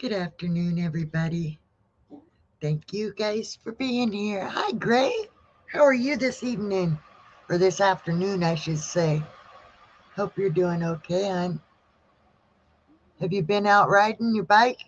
Good afternoon, everybody. Thank you guys for being here. Hi, Gray. How are you this evening? Or this afternoon, I should say. Hope you're doing okay, hon. Have you been out riding your bike?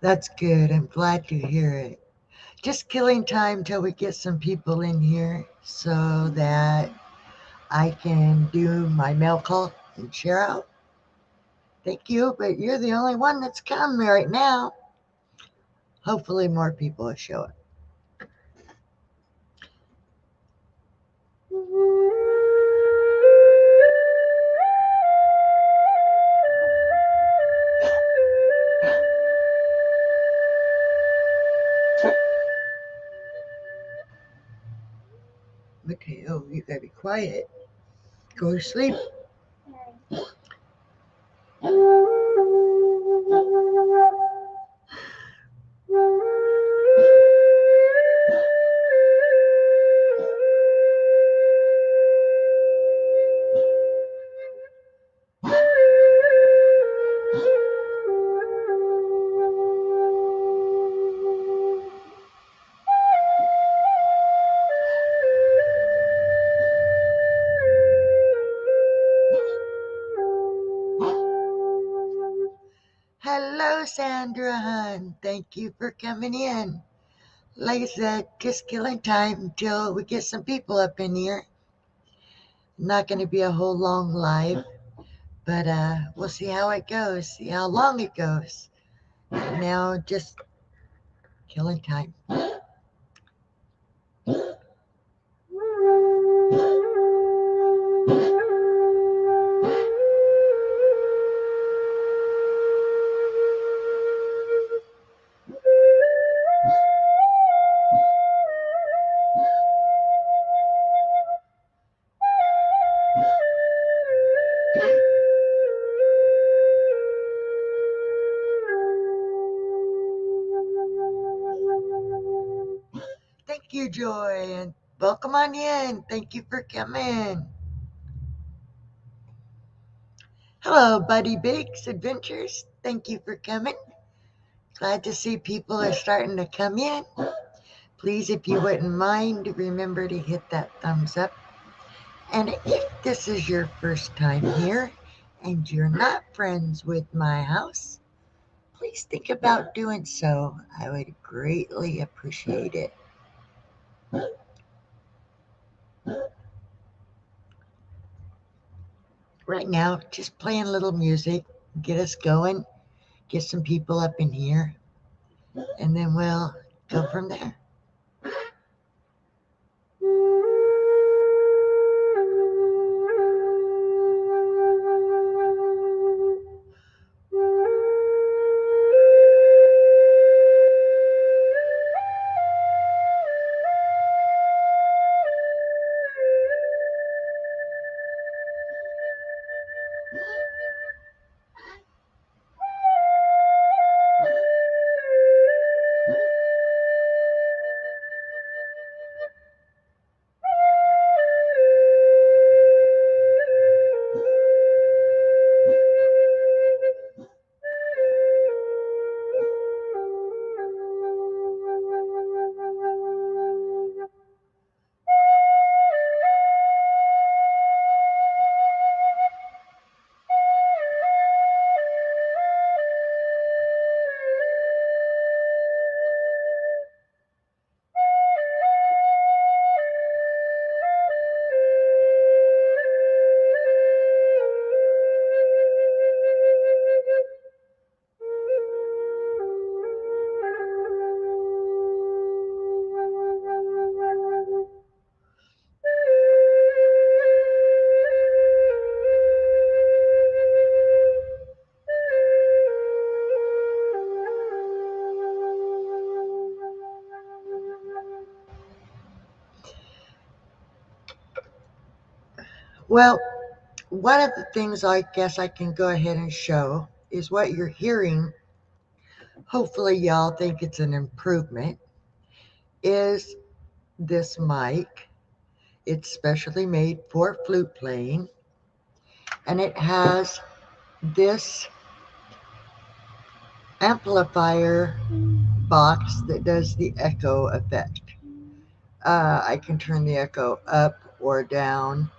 That's good. I'm glad to hear it. Just killing time till we get some people in here so that I can do my mail call and share out. Thank you, but you're the only one that's come right now. Hopefully, more people will show up. Okay, oh, you gotta be quiet. Go to sleep. Hello, Sandra Hun. Thank you for coming in. Like I said, just killing time until we get some people up in here. Not going to be a whole long live, but we'll see how it goes, see how long it goes. Now, just killing time. Thank you, Joy, and welcome on in. Thank you for coming. Hello, Buddy Biggs Adventures. Thank you for coming. Glad to see people are starting to come in. Please, if you wouldn't mind, remember to hit that thumbs up. And if this is your first time here and you're not friends with my house, please think about doing so. I would greatly appreciate it. Right now, just playing a little music, get us going, get some people up in here, and then we'll go from there. Well, one of the things I guess I can go ahead and show is what you're hearing. Hopefully, y'all think it's an improvement. Is this mic? It's specially made for flute playing, and it has this amplifier box that does the echo effect. I can turn the echo up or down.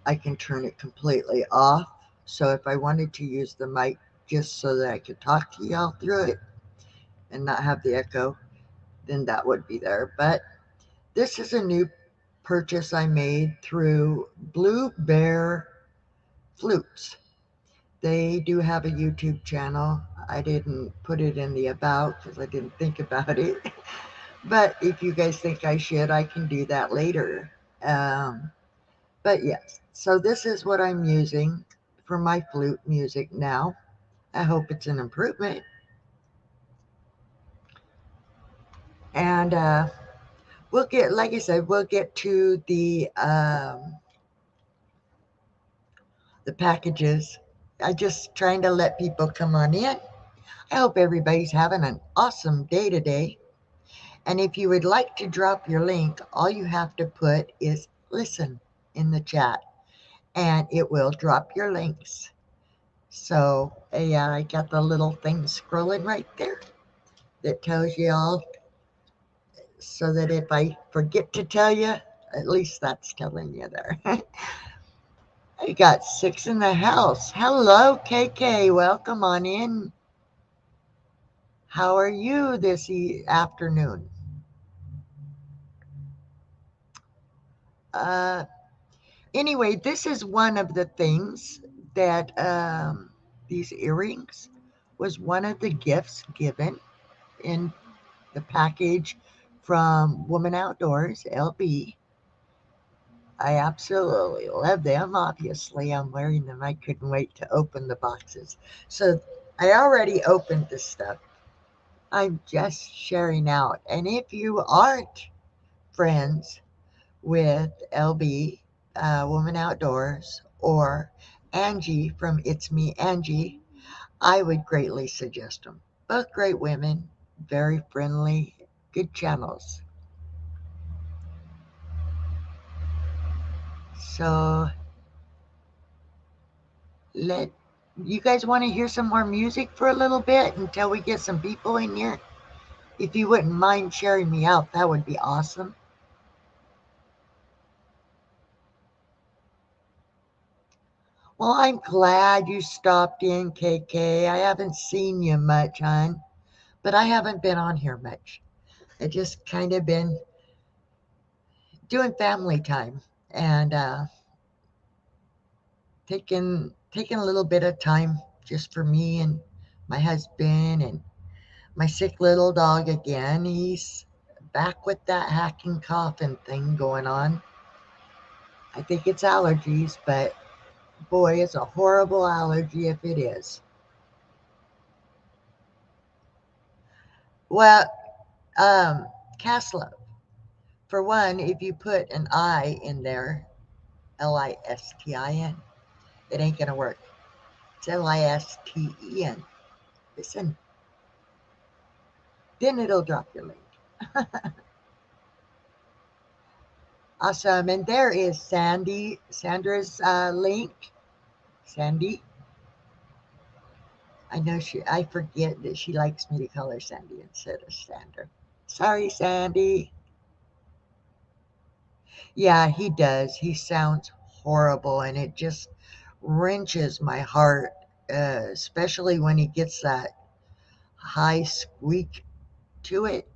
I can turn it completely off. So if I wanted to use the mic just so that I could talk to y'all through it and not have the echo, then that would be there. But this is a new purchase I made through Blue Bear Flutes. They do have a YouTube channel. I didn't put it in the about because I didn't think about it. But if you guys think I should, I can do that later. Um, but yes, so this is what I'm using for my flute music now. I hope it's an improvement. And we'll get, like I said, we'll get to the packages. I just trying to let people come on in. I hope everybody's having an awesome day today. And if you would like to drop your link, all you have to put is listen in the chat and it will drop your links. So, yeah, I got the little thing scrolling right there that tells you all so that if I forget to tell you, at least that's telling you there. I got 6 in the house. Hello, KK. Welcome on in. How are you this afternoon? Uh, anyway, this is one of the things that these earrings was one of the gifts given in the package from Woman Outdoors, LB. I absolutely love them. Obviously, I'm wearing them. I couldn't wait to open the boxes. So I already opened the stuff. I'm just sharing out. And if you aren't friends with LB, Woman Outdoors, or Angie from It's Me Angie, I would greatly suggest them. Both great women, very friendly, good channels. So let you guys want to hear some more music for a little bit until we get some people in here? If you wouldn't mind sharing me out, that would be awesome. Well, I'm glad you stopped in, KK. I haven't seen you much, hon, but I haven't been on here much. I just kind of been doing family time and taking a little bit of time just for me and my husband and my sick little dog again. He's back with that hacking coughing thing going on. I think it's allergies, but boy, it's a horrible allergy if it is. Well, um, Casla, for one, if you put an I in there, Listin, it ain't gonna work. It's Listen. Listen, then it'll drop your link. Awesome. And there is Sandra's link. Sandy. I forget that she likes me to call her Sandy instead of Sandra. Sorry, Sandy. Yeah, he does. He sounds horrible and it just wrenches my heart, especially when he gets that high squeak to it.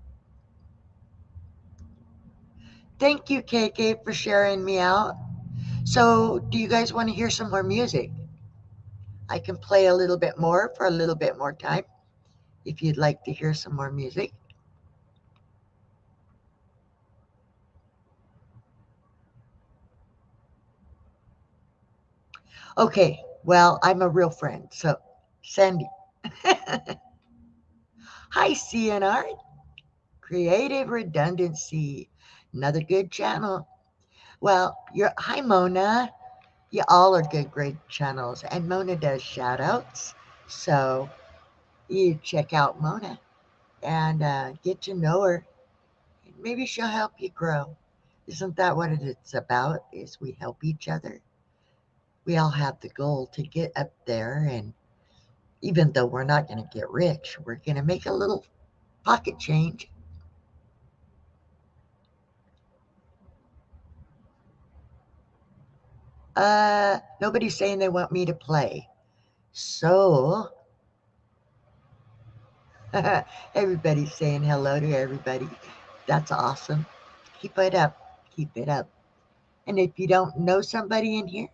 Thank you, KK, for sharing me out. So, do you guys want to hear some more music? I can play a little bit more for a little bit more time if you'd like to hear some more music. Okay, well, I'm a real friend, so Sandy. Hi, CNR, Creative Redundancy, another good channel. Well, hi, Mona. You all are good, great channels. And Mona does shout outs. So you check out Mona and get to know her. Maybe she'll help you grow. Isn't that what it's about? Is we help each other. We all have the goal to get up there, and even though we're not going to get rich, we're going to make a little pocket change. Nobody's saying they want me to play. So, everybody's saying hello to everybody. That's awesome. Keep it up. Keep it up. And if you don't know somebody in here,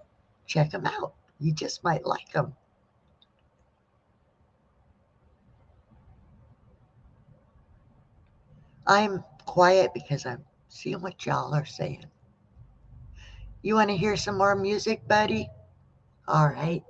check them out. You just might like them. I'm quiet because I'm seeing what y'all are saying. You want to hear some more music, buddy? All right.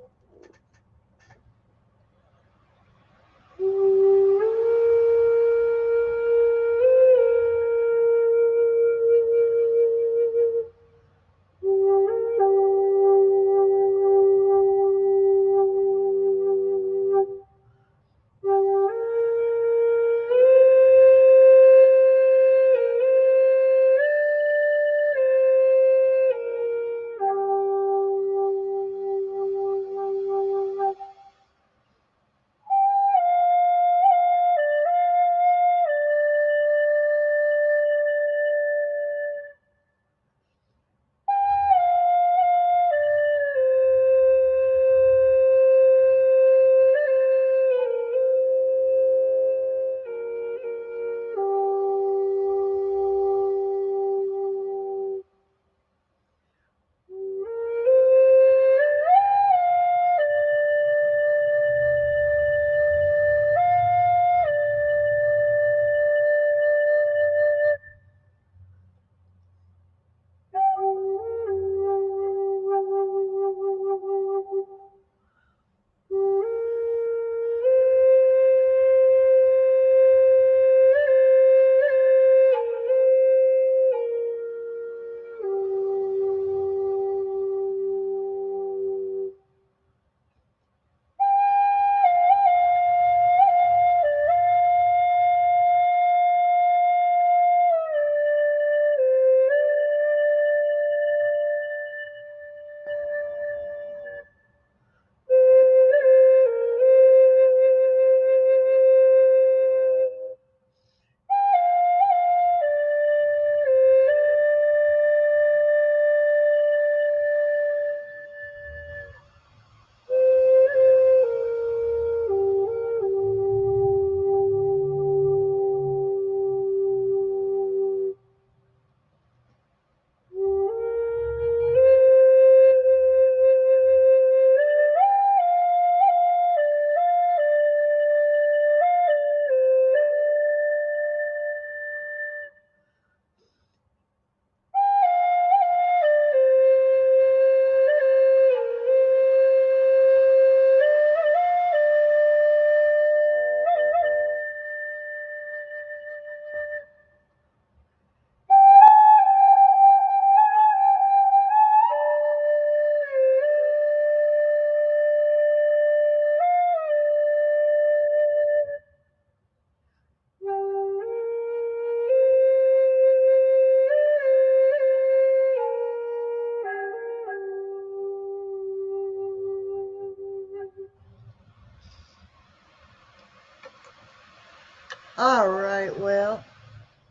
All right, well,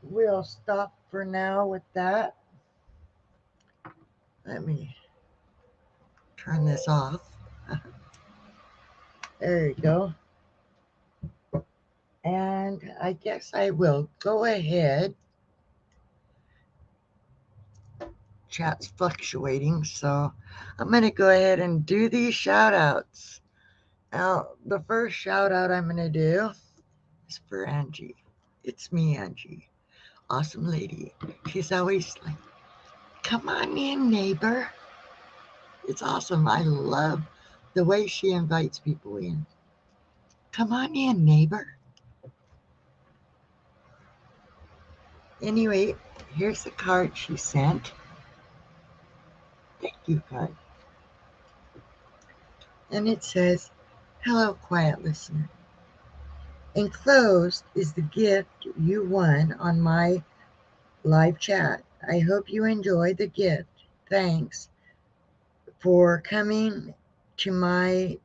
we'll stop for now with that. Let me turn this off. There you go. And I guess I will go ahead. Chat's fluctuating, so I'm going to go ahead and do these shout outs. Now, the first shout out I'm going to do is for Angie. It's me, Angie. Awesome lady. She's always like, come on in, neighbor. It's awesome. I love the way she invites people in. Come on in, neighbor. Anyway, here's the card she sent. Thank you, card. And it says, "Hello, quiet listener. Enclosed is the gift you won on my live chat. I hope you enjoy the gift. Thanks for coming to my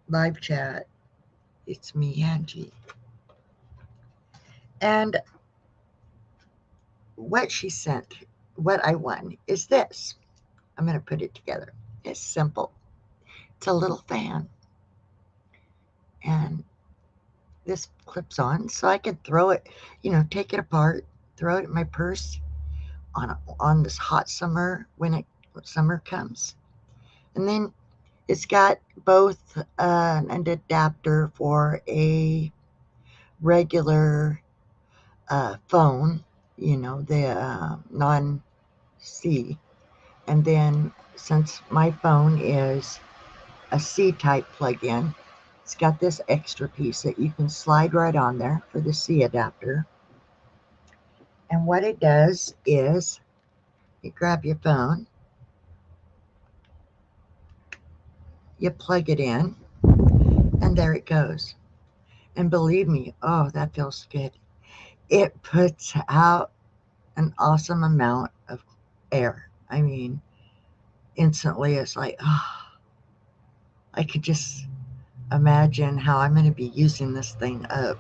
live chat. It's me, Angie." And what she sent, what I won, is this. I'm going to put it together. It's simple. It's a little fan. And this clips on so I could throw it, take it apart, throw it in my purse on this hot summer when summer comes. And then it's got both an adapter for a regular phone, the non-C. And then since my phone is a C-type plug-in, it's got this extra piece that you can slide right on there for the C adapter. And what it does is you grab your phone, you plug it in, and there it goes. And believe me, oh, that feels good. It puts out an awesome amount of air. I mean, instantly it's like, oh, I could just imagine how I'm going to be using this thing up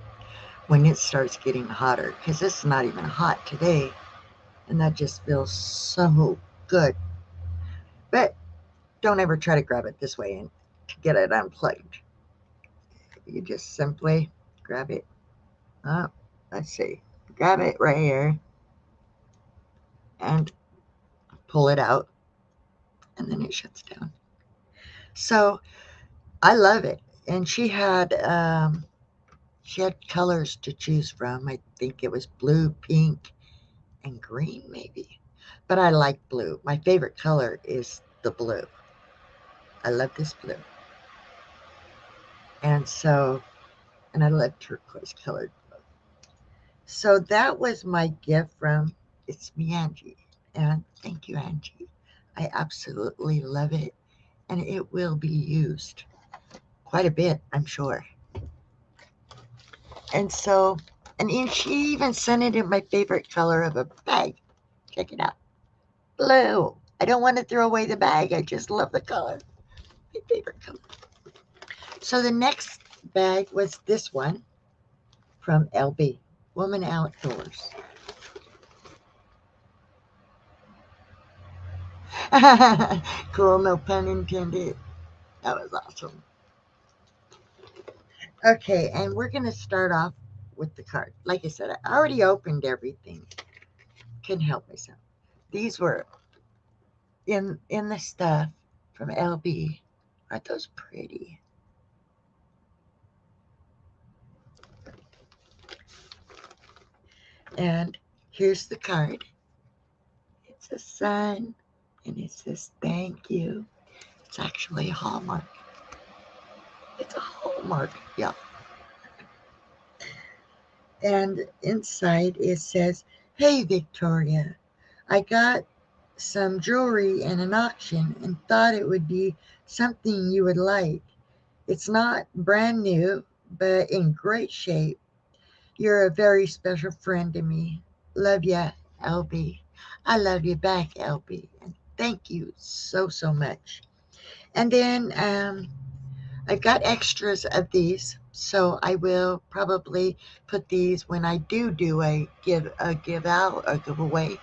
when it starts getting hotter, because it's not even hot today. And that just feels so good. But don't ever try to grab it this way and to get it unplugged. You just simply grab it. Oh, let's see. Grab it right here and pull it out, and then it shuts down. So I love it. And she had colors to choose from. I think it was blue, pink, and green, maybe. But I like blue. My favorite color is the blue. I love this blue. And so, and I love turquoise colored. So that was my gift from It's Me, Angie. And thank you, Angie. I absolutely love it. And it will be used quite a bit, I'm sure. And so, and she even sent it in my favorite color of a bag. Check it out. Blue. I don't want to throw away the bag. I just love the color. My favorite color. So the next bag was this one from LB, Woman Outdoors. Cool, no pun intended. That was awesome. Okay, and we're going to start off with the card. Like I said, I already opened everything. Couldn't help myself. These were in the stuff from LB. Aren't those pretty? And here's the card. It's a sun, and it says thank you. It's actually a Hallmark. It's a Hallmark, yeah. And inside it says, "Hey Victoria, I got some jewelry in an auction and thought it would be something you would like. It's not brand new, but in great shape. You're a very special friend to me. Love ya, LB." I love you back, LB. And thank you so, so much. And then I've got extras of these, so I will probably put these when I do a giveaway,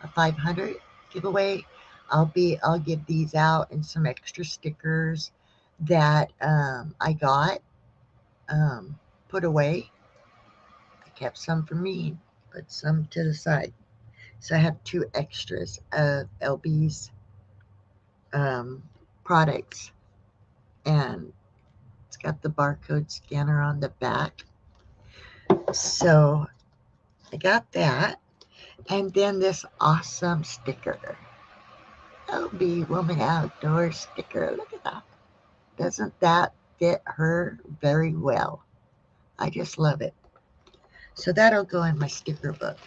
a 500 giveaway. I'll give these out and some extra stickers that I got put away. I kept some for me, put some to the side. So I have two extras of LB's um, products, and it's got the barcode scanner on the back. So I got that. And then this awesome sticker. LB Woman Outdoors sticker. Look at that. Doesn't that fit her very well? I just love it. So that'll go in my sticker book.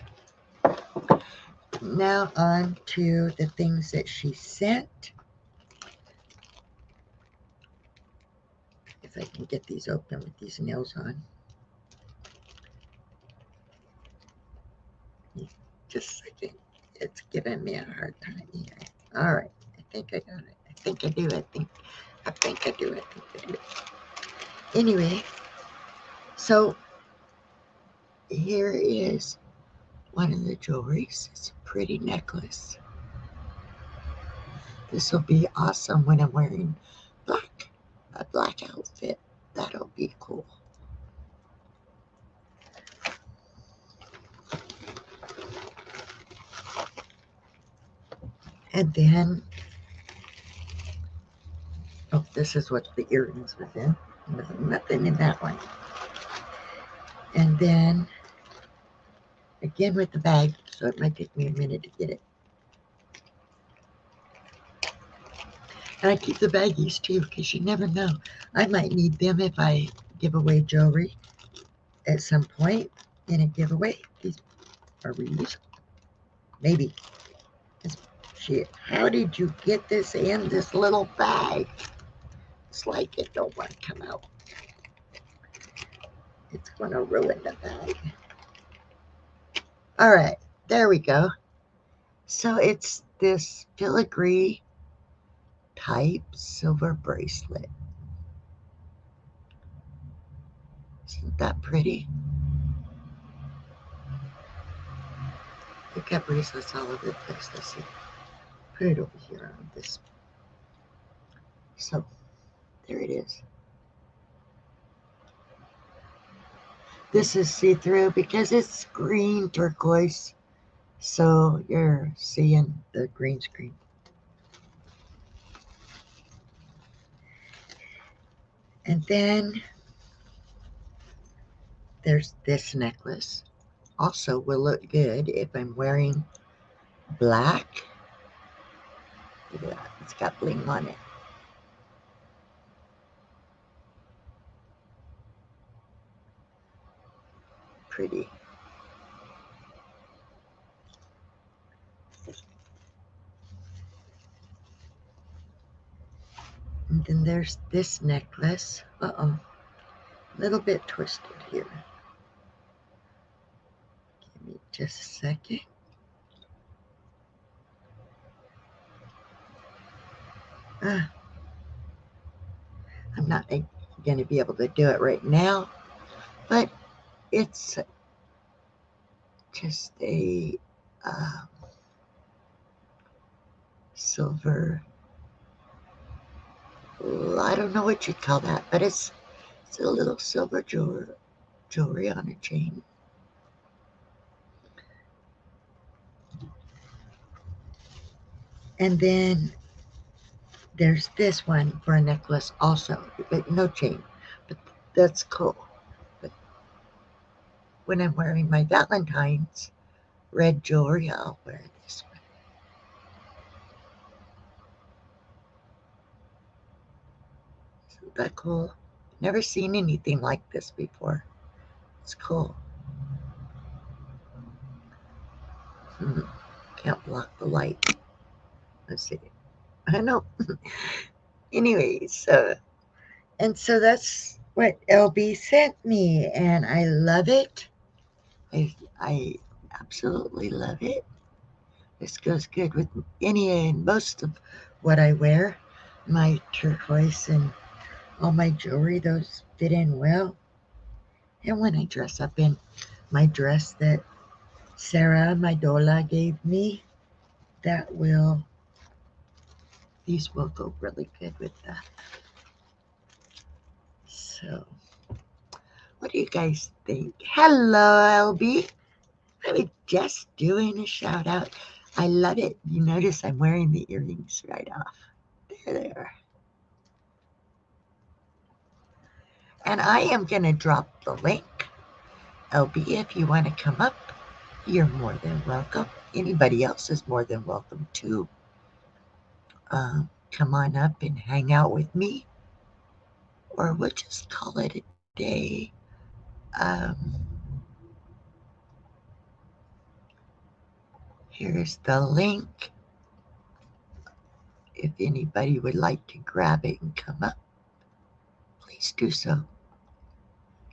Now on to the things that she sent. if I can get these open with these nails on. Just a second. It's giving me a hard time here. All right. I think I got it. I think I do. I think I do. Anyway, so here is one of the jewelries. It's a pretty necklace. This will be awesome when I'm wearing black, a black outfit. That'll be cool. And then, oh, this is what the earrings was in. There's nothing in that one. And then, again with the bag, so it might take me a minute to get it. And I keep the baggies too, because you never know. I might need them if I give away jewelry at some point in a giveaway. These are reusable. Maybe. Shit, how did you get this in this little bag? It's like it don't want to come out. It's going to ruin the bag. All right, there we go. So it's this filigree type silver bracelet. Isn't that pretty? I've got bracelets all over the place. Let's see. Put it over here on this. So there it is. This is see-through because it's green turquoise. So you're seeing the green screen. And then there's this necklace. Also will look good if I'm wearing black. Look at that. It's got bling on it. Pretty. And then there's this necklace. Uh-oh. A little bit twisted here. Give me just a second. I'm not going to be able to do it right now, but it's just a silver, I don't know what you'd call that, but it's a little silver jewelry on a chain. And then there's this one for a necklace also, but no chain. But that's cool. But when I'm wearing my Valentine's red jewelry, I'll wear this one. Isn't that cool? Never seen anything like this before. It's cool. Can't block the light. Let's see. I know. Anyways, so that's what LB sent me, and I love it. I absolutely love it. This goes good with any and most of what I wear. My turquoise and all my jewelry, those fit in well. And when I dress up in my dress that Sarah, my doula, gave me, these will go really good with that. So, what do you guys think? Hello, LB. I was just doing a shout out. I love it. You notice I'm wearing the earrings right off. There they are. And I am going to drop the link. LB, if you want to come up, you're more than welcome. Anybody else is more than welcome to come on up and hang out with me. Or we'll just call it a day. Here's the link. If anybody would like to grab it and come up, please do so.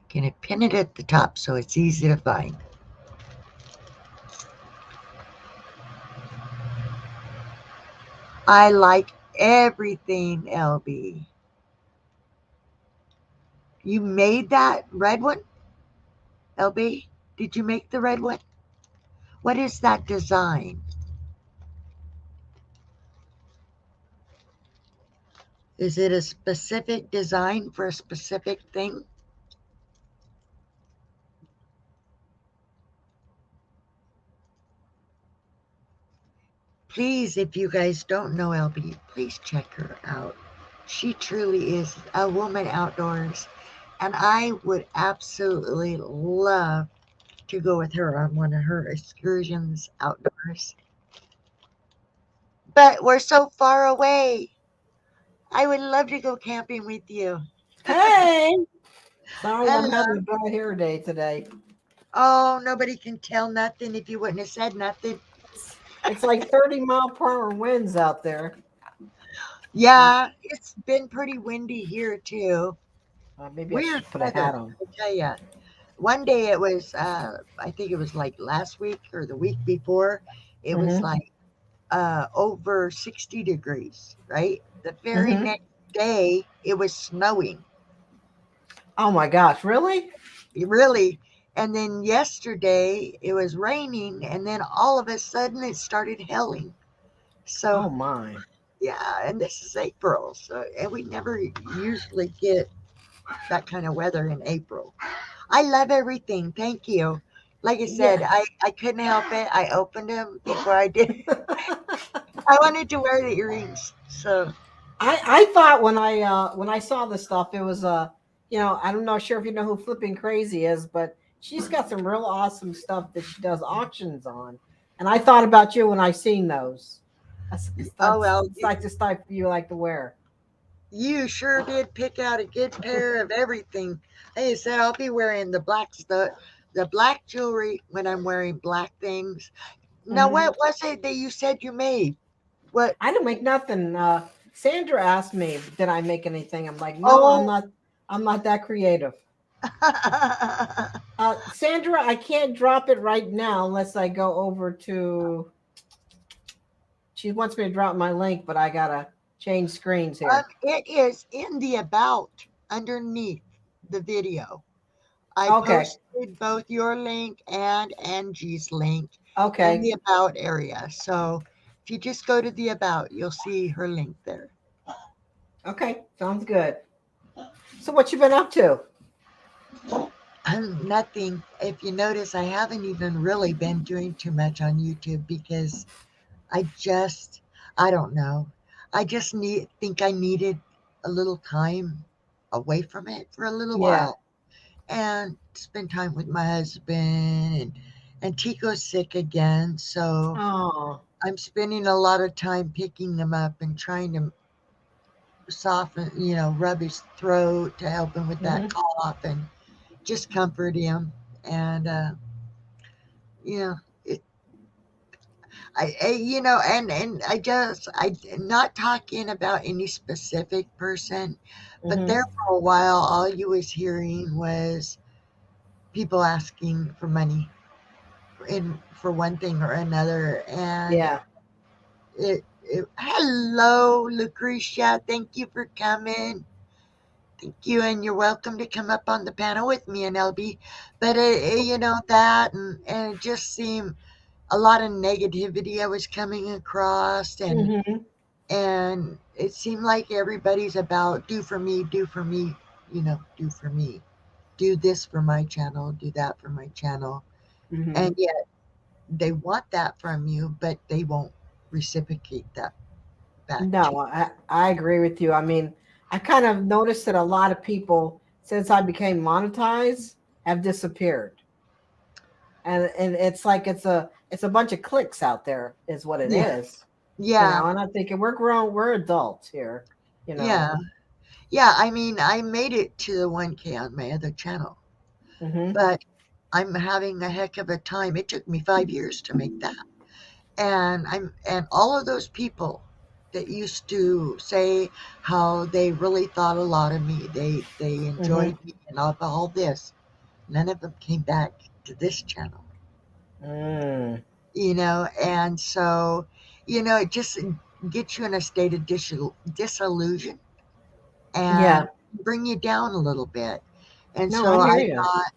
Can I pin it at the top so it's easy to find? I like everything, LB. You made that red one, LB? Did you make the red one? What is that design? Is it a specific design for a specific thing? Please, if you guys don't know LB, please check her out. She truly is a woman outdoors, and I would absolutely love to go with her on one of her excursions outdoors. But we're so far away. I would love to go camping with you. Hey, sorry, I'm Hello. having a bad hair day today. Oh, nobody can tell nothing if you wouldn't have said nothing. It's like 30-mile-per-hour winds out there. Uh, Yeah, it's been pretty windy here too. maybe I Weird should put a weather, hat on. I tell ya. One day it was, I think it was like last week or the week before, it was Hmm. like over 60 degrees, right? The very Hmm. next day it was snowing, Oh my gosh, really? really. And then yesterday it was raining, and then all of a sudden it started hailing. So, Oh my. yeah, and this is April, so and we never usually get that kind of weather in April. I love everything. Thank you. Like I said, Yeah. I couldn't help it. I opened them before I did. I wanted to wear the earrings. So, I thought when I saw this stuff, it was I don't know sure if you know who Flipping Crazy is, but she's got some real awesome stuff that she does auctions on, and I thought about you when I seen those. oh That's well, it's like the stuff you like to wear. you sure did pick out a good pair of everything. Like I said, I'll be wearing the black jewelry when I'm wearing black things. Now, Hmm. what was it that you said you made? What? I didn't make nothing. Sandra asked me, "Did I make anything?" I'm like, "No, I'm Oh, not. I'm not that creative." Sandra, I can't drop it right now unless I go over to. She wants me to drop my link, but I gotta change screens here. it is in the about underneath the video. I Okay. posted both your link and Angie's link in Okay. the about area. So if you just go to the about, you'll see her link there. Okay. Sounds good. So what you been up to? Nothing. If you notice, I haven't even really been doing too much on YouTube because I just, I don't know. I just think I needed a little time away from it for a little Yeah. while and spend time with my husband and Tico's sick again, so Oh. I'm spending a lot of time picking him up and trying to soften, rub his throat to help him with that Hmm. cough and just comfort him. And you know, it, and I not talking about any specific person, but Hmm. there for a while, all you was hearing was people asking for money in for one thing or another, and Yeah. hello, Lucretia. Thank you for coming. Thank you, and you're welcome to come up on the panel with me and LB. But that, and it just seemed a lot of negativity I was coming across, Hmm. and it seemed like everybody's about do for me, do for me, do this for my channel, do that for my channel, Hmm. and yet they want that from you, but they won't reciprocate that back to No, you. I agree with you. I mean, I kind of noticed that a lot of people since I became monetized have disappeared. And it's like it's a bunch of clicks out there is what it Yeah, is. yeah, And I'm thinking we're grown, we're adults here, you know. yeah, yeah. I mean, I made it to the 1K on my other channel, Hmm. but I'm having a heck of a time. It took me 5 years to make that, and all of those people. that used to say how they really thought a lot of me. They Mm-hmm. enjoyed me and all this. None of them came back to this channel, Mm. and so, it just gets you in a state of disillusion and Yeah. bring you down a little bit. And No, so I hear I you. thought,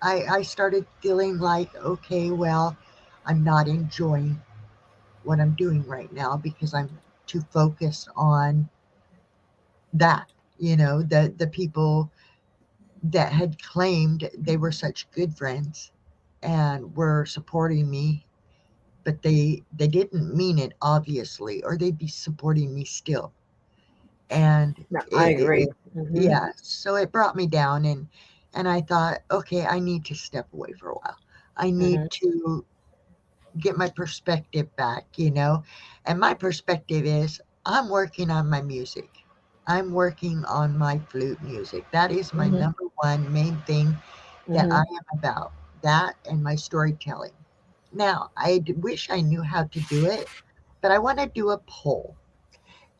I started feeling like, okay, well, I'm not enjoying what I'm doing right now because I'm too focused on that. The people that had claimed they were such good friends and were supporting me, but they didn't mean it, obviously, or they'd be supporting me still. And No, I it, it, agree. it Mm-hmm. yeah, so it brought me down, and I thought, okay, I need to step away for a while. I need Mm-hmm. to get my perspective back, and my perspective is I'm working on my music. I'm working on my flute music. That is my Mm-hmm. number one main thing that I Mm-hmm. am about. That and my storytelling. Now, wish I knew how to do it, but I want to do a poll.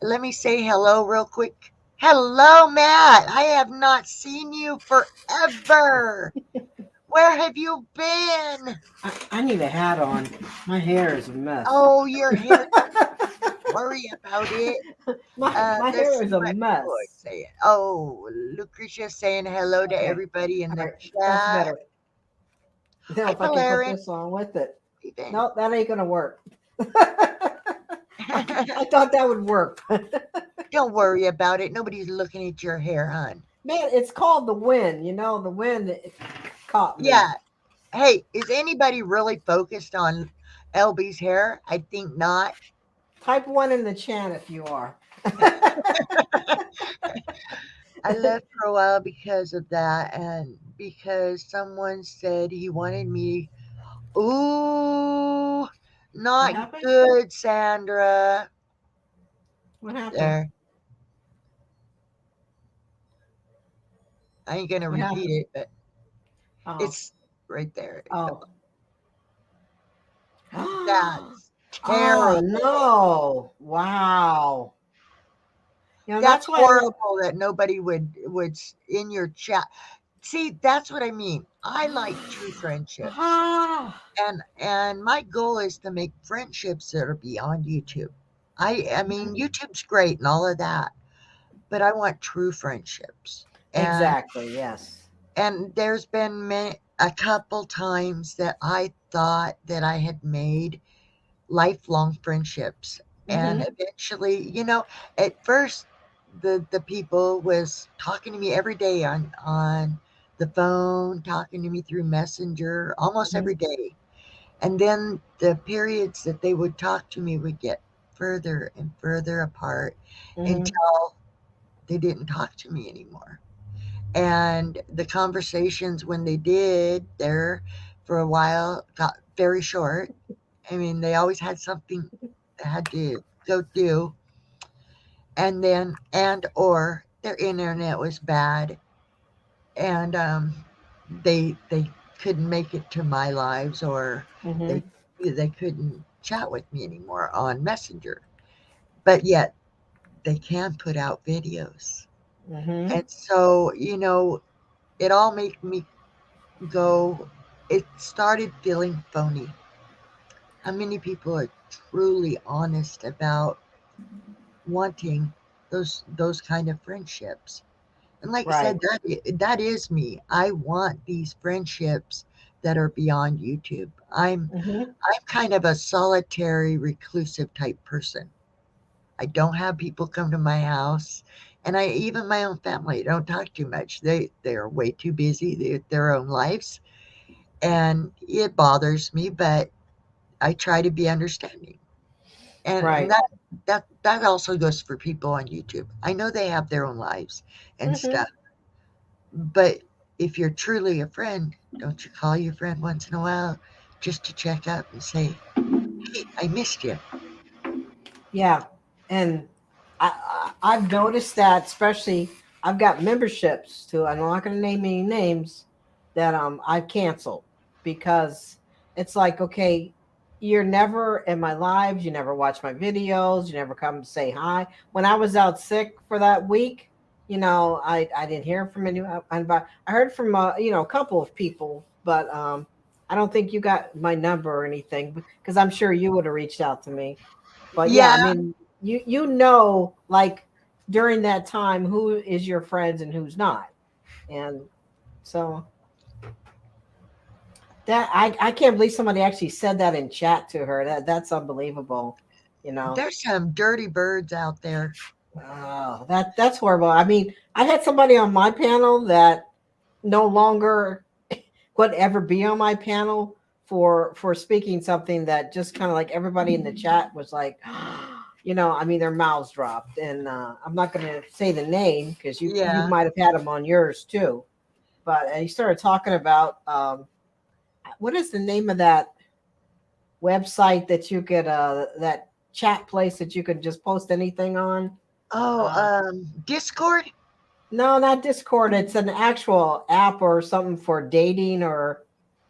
Let me say hello real quick. Hello, Matt. I have not seen you forever. Where have you been? I need a hat on. My hair is a mess. Oh, your hair. Don't worry about it. My Let's hair see is a what people are mess. saying. Oh, Lucretia saying hello to Okay. everybody in All the right. That's chat. better. Now, Hi, if I can put Valerian. this on with it. Even. No, that ain't gonna work. I thought that would work. Don't worry about it. Nobody's looking at your hair, hon. Man, it's called the wind. The wind it caught me. Yeah. Hey, is anybody really focused on LB's hair? I think not. Type one in the chat if you are. I left for a while because of that, and because someone said he wanted me. Ooh, What not happened? good, Sandra. What happened? There, I ain't gonna What repeat happened? it, but Oh, it's right there. oh. That's Oh terrible. no! Wow. That's That's why I wrote. horrible that nobody would in your chat. See, that's what I mean. I like true friendships. Ah. And my goal is to make friendships that are beyond YouTube. I mean YouTube's great and all of that, but I want true friendships. And Exactly. Yes. there's been a couple times that I thought that I had made lifelong friendships. And Mm-hmm. eventually, at first the people was talking to me every day on the phone, talking to me through Messenger almost Mm-hmm. every day. And then the periods that they would talk to me would get further and further apart Mm-hmm. until they didn't talk to me anymore. And the conversations, when they did, there for a while, got very short. I mean, they always had something they had to go do, and then or their internet was bad, and they couldn't make it to my lives, or Mm-hmm. they they couldn't chat with me anymore on Messenger. But yet they can put out videos. Mm-hmm. And so, it all made me go, it started feeling phony. How many people are truly honest about wanting those kind of friendships? And like I Right. said, that is me. I want these friendships that are beyond YouTube. Mm-hmm. I'm kind of a solitary, reclusive type person. I don't have people come to my house, and I even my own family don't talk too much. They're way too busy with their own lives, and it bothers me. But I try to be understanding, and Right. that also goes for people on YouTube. I know they have their own lives and Mm-hmm. stuff, but if you're truly a friend, don't you call your friend once in a while just to check up and say, "Hey, I missed you." Yeah. And I've noticed that, especially I've got memberships too. I'm not going to name any names that I've canceled because it's like, okay, you're never in my lives. You never watch my videos. You never come say hi. When I was out sick for that week, I didn't hear from anyone. I heard from a couple of people, but I don't think you got my number or anything because I'm sure you would have reached out to me. But yeah, Yeah, I mean, you like during that time who is your friends and who's not, and so that I can't believe somebody actually said that in chat to her. That's unbelievable. You know. there's some dirty birds out there. Oh, that's horrible. I mean, I had somebody on my panel that no longer would ever be on my panel for speaking something that just kind of like everybody in the chat was like, I mean, their mouths dropped. And I'm not going to say the name because you Yeah. might have had them on yours too. But he started talking about what is the name of that website that you could that chat place that you could just post anything on. Oh, Uh, Discord? no, not Discord. It's an actual app or something for dating or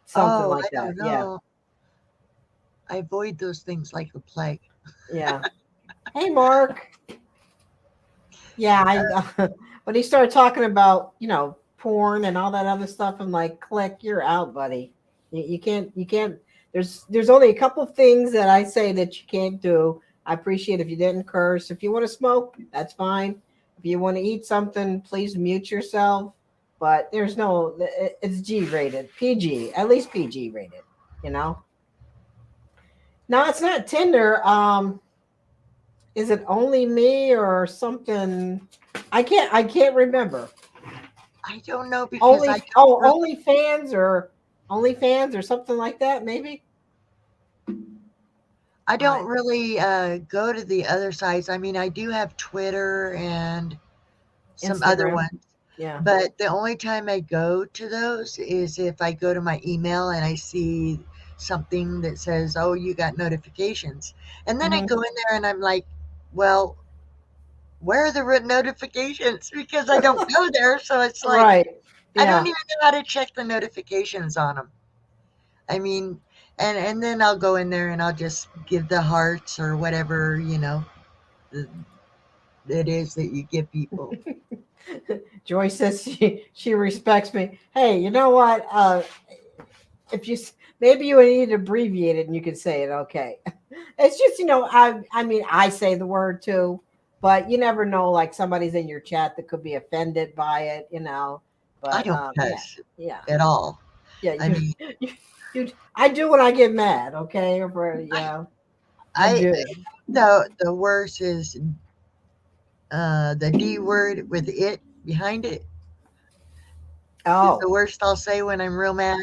something Oh, like I that. don't Yeah, know. I avoid those things like the plague. yeah. Hey, Mark. Yeah, when he started talking about porn and all that other stuff, I'm like, click, you're out, buddy. You can't. There's only a couple of things that I say that you can't do. I appreciate if you didn't curse. If you want to smoke, that's fine. If you want to eat something, please mute yourself. But there's no, it's G rated, PG, at least PG rated. You know. No, it's not Tinder. Is it only me or something? I can't remember. I don't know because I Only don't oh really, OnlyFans or something like that, maybe. I Uh, don't really go to the other sites. I mean, I do have Twitter and some other Instagram. ones, Yeah. but the only time I go to those is if I go to my email and I see something that says, "Oh, you got notifications," and then I Hmm. go in there and I'm like, "Well, where are the notifications?" Because I don't go there, so it's like Right. I don't Yeah. even know how to check the notifications on them. I mean, and then I'll go in there and I'll just give the hearts or whatever, th- it is that you give people. Joy says she respects me. Hey, you know what? If you maybe you need to abbreviate it and you can say it. Okay. It's just I mean I say the word too, but you never know. Like somebody's in your chat that could be offended by it. I But don't yeah, cuss yeah, at all. yeah. I mean, You, I do when I get mad. Okay, or I, yeah, I I do. the worst is the D word with it behind it is the Oh, worst I'll say when I'm real mad.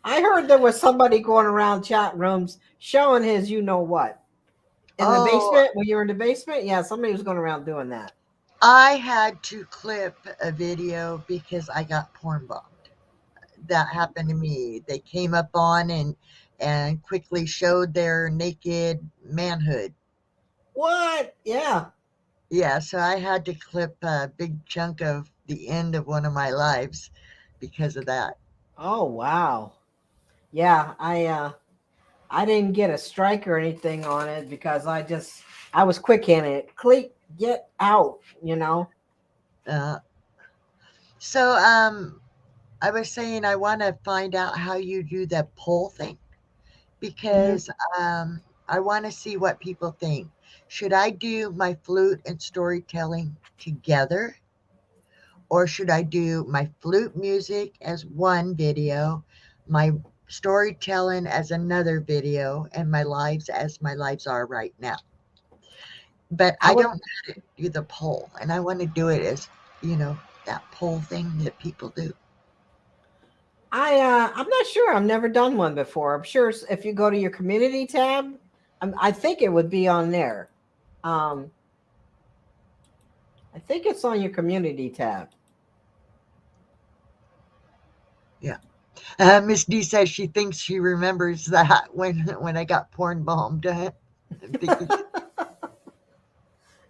I heard there was somebody going around chat rooms showing his you know what in the Oh, basement when you were in the basement. Yeah, somebody was going around doing that. I had to clip a video because I got porn bombed. That happened to me. They came up on and quickly showed their naked manhood. What? Yeah. Yeah, so I had to clip a big chunk of the end of one of my lives because of that. Oh wow. Yeah, I didn't get a strike or anything on it because I was quick handed it. Click, get out. You know. Uh, so I was saying I want to find out how you do the poll thing Hmm. because I want to see what people think. Should I do my flute and storytelling together, or should I do my flute music as one video, my storytelling as another video, and my lives as my lives are right now? But I I would. don't know how to do the poll, and I want to do it as, you know, that poll thing that people do. I'm not sure. I've never done one before. I'm sure if you go to your community tab, I think it would be on there. Um, I think it's on your community tab. Yeah. Miss D says she thinks she remembers that when I got porn bombed. I'm thinking,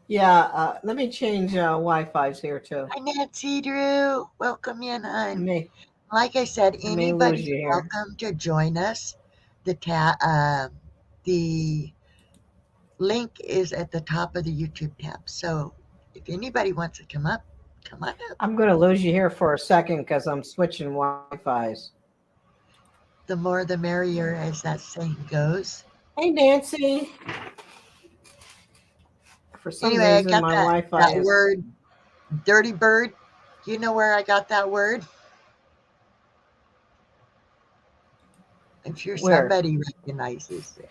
Yeah. Let me change Wi-Fi's here too. hi Nancy Drew, welcome in, hon. Me. Like I said, I may lose anybody's you here. welcome to join us. The link is at the top of the YouTube tab. So if anybody wants to come on up. I'm going to lose you here for a second because I'm switching Wi-Fi's. The more the merrier, as that saying goes. Hey, Nancy. For some Anyway, I reason, got my that Wi-Fi is word, dirty bird. You know where I got that word? I'm sure where. somebody recognizes it.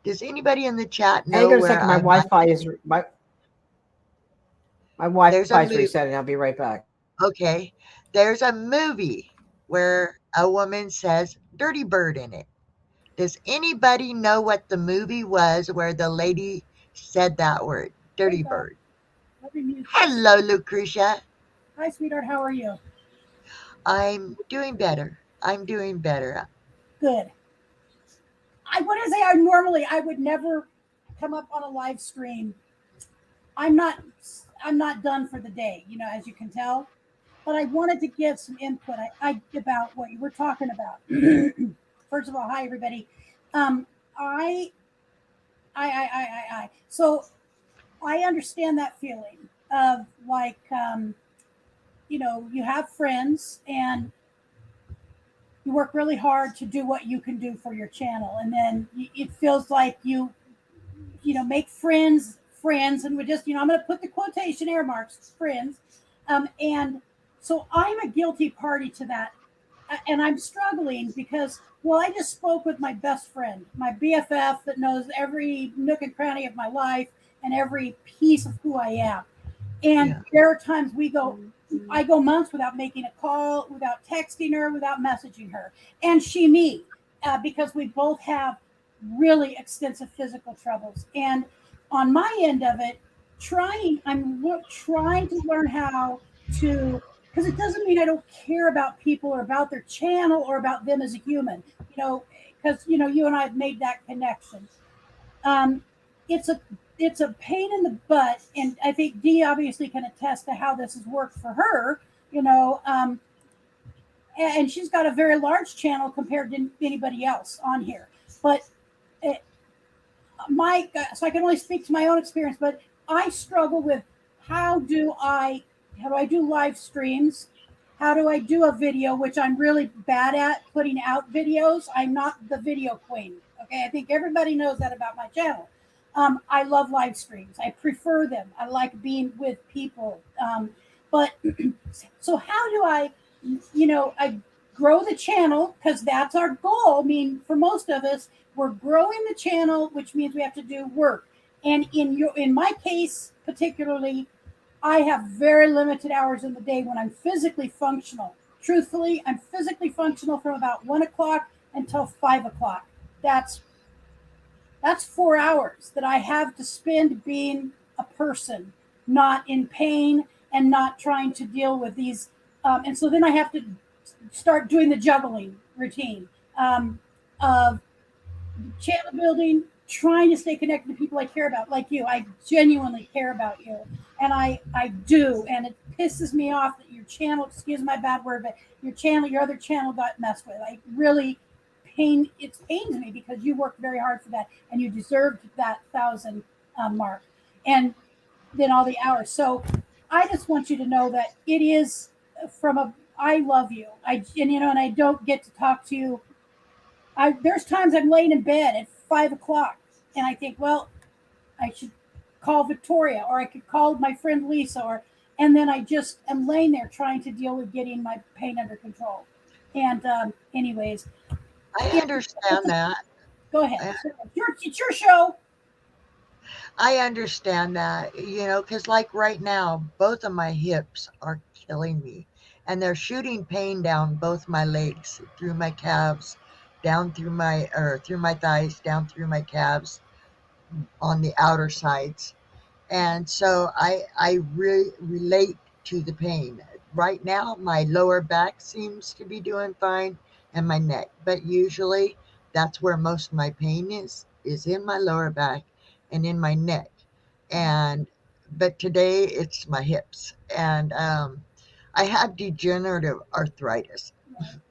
Does anybody in the chat Hang know on a where second. My I got Wi-Fi it? is my There's Wi-Fi a is movie. resetting. I'll be right back. Okay. There's a movie where a woman says dirty bird in it. Does anybody know what the movie was where the lady said that word? There you Dirty go. bird. Let me mute this. Hello, Lucretia. Hi, sweetheart. How are you? I'm doing better. I'm doing better. Good. I want to say I would never come up on a live stream. I'm not I'm not done for the day, as you can tell. But I wanted to give some input about what you were talking about. First of all, hi everybody. Um, I So I understand that feeling of like you have friends and you work really hard to do what you can do for your channel, and then it feels like make friends, and we just I'm going to put the quotation air marks friends, and so I'm a guilty party to that, and I'm struggling because I just spoke with my best friend, my BFF that knows every nook and cranny of my life and every piece of who I am. And Yeah. there are times I go months without making a call, without texting her, without messaging her, and she me, because we both have really extensive physical troubles. And on my end of it, trying to learn how to, because it doesn't mean I don't care about people or about their channel or about them as a human, because you and I have made that connection. Um, it's a it's a pain in the butt, and I think Dee obviously can attest to how this has worked for her. You know, and she's got a very large channel compared to anybody else on here. But it, so I can only speak to my own experience. But I struggle with how do I do live streams? How do I do a video, which I'm really bad at putting out videos? I'm not the video queen. Okay, I think everybody knows that about my channel. I love live streams. I prefer them. I like being with people. But so how do I grow the channel, because that's our goal. I mean, for most of us, we're growing the channel, which means we have to do work. And in my case particularly, I have very limited hours in the day when I'm physically functional. Truthfully, I'm physically functional from about 1 o'clock until 5 o'clock. That's that's 4 hours that I have to spend being a person, not in pain and not trying to deal with these. And so then I have to start doing the juggling routine of channel building, trying to stay connected to people I care about, like you. I genuinely care about you, and I do, and it pisses me off that your channel, excuse my bad word, but your other channel got messed with. I really it pains me because you worked very hard for that, and you deserved that 1,000 mark, and then all the hours. So I just want you to know that it is from a. I love you. And I don't get to talk to you. There's times I'm laying in bed at 5 o'clock, and I think, well, I should call Victoria, or I could call my friend Lisa, and then I just am laying there trying to deal with getting my pain under control. And anyways, I yeah, understand that. go ahead. I It's your show. I understand that, because like right now, both of my hips are killing me and they're shooting pain down both my legs, through my calves, down through my thighs, down through my calves on the outer sides. And so I really relate to the pain. Right now, my lower back seems to be doing fine and my neck, but usually that's where most of my pain is in my lower back and in my neck. And but today it's my hips, and I have degenerative arthritis.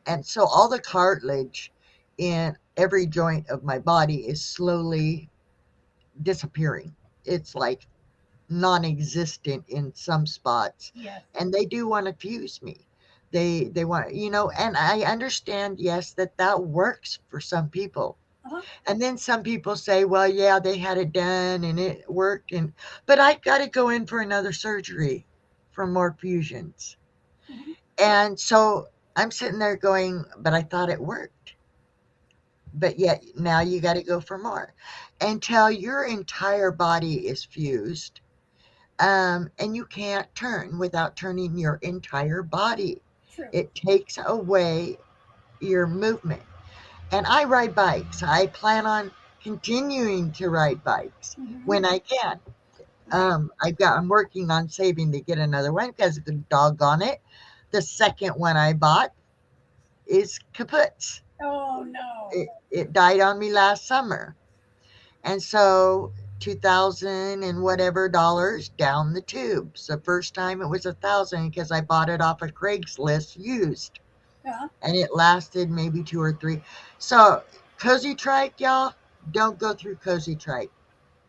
And so all the cartilage in every joint of my body is slowly disappearing. It's like non-existent in some spots, Yes. and they do want to fuse me. They want, and I understand, yes, that works for some people. Uh-huh. And then some people say, well, yeah, they had it done and it worked, but I got to go in for another surgery for more fusions. Mhm. And so I'm sitting there going, but I thought it worked. But yet now you got to go for more until your entire body is fused. And you can't turn without turning your entire body. True. It takes away your movement. And I ride bikes. I plan on continuing to ride bikes Hmm. when I can. Right. I'm working on saving to get another one because the doggone it, the second one I bought is kaput. Oh no. It died on me last summer. And so 2000 and whatever dollars down the tubes. The first time it was 1,000 because I bought it off of Craigslist used, Yeah. and it lasted maybe 2 or 3. So Cozy Trike, y'all, don't go through Cozy Trike.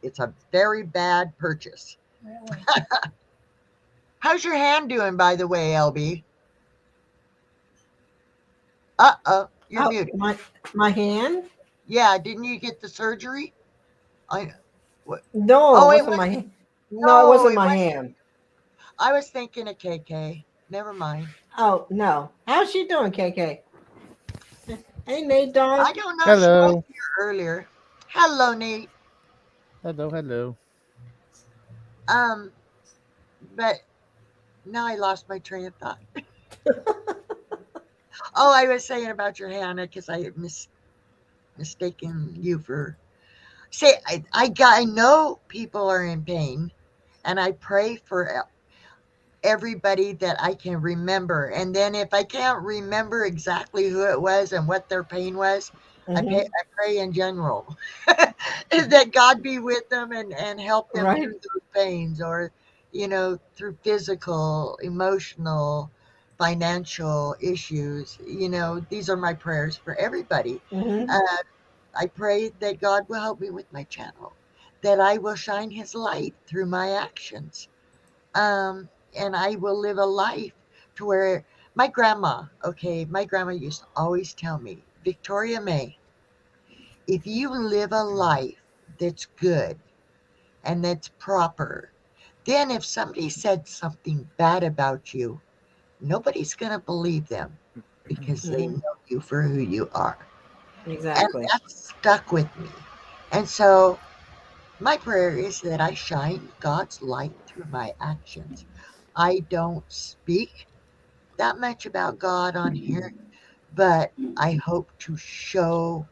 It's a very bad purchase. Really. How's your hand doing, by the way, LB? You're Oh, muted. my hand? Yeah, didn't you get the surgery? I what? No, it Oh, it wasn't was my hand. No, it no, wasn't it my was. hand. I was thinking of KK. Never mind. Oh no. How's she doing, KK? Hey, Nate Dog. I don't know. She was Hello. here earlier. Hello, Nate. Hello, hello. Um, but now I lost my train of thought. Oh, I was saying about your Hannah because I mistaken you for. Say, I know people are in pain, and I pray for everybody that I can remember. And then if I can't remember exactly who it was and what their pain was, Hmm. I pray in general that God be with them and help them through Right. those pains, or, through physical, emotional, financial issues. These are my prayers for everybody. Hmm. Uh, I pray that God will help me with my channel, that I will shine His light through my actions, and I will live a life to where my grandma used to always tell me, Victoria May, if you live a life that's good and that's proper, then if somebody said something bad about you, nobody's going to believe them because they Hmm. know you for who you are. And Exactly. that stuck with me. And so my prayer is that I shine God's light through my actions. I don't speak that much about God on here, but I hope to show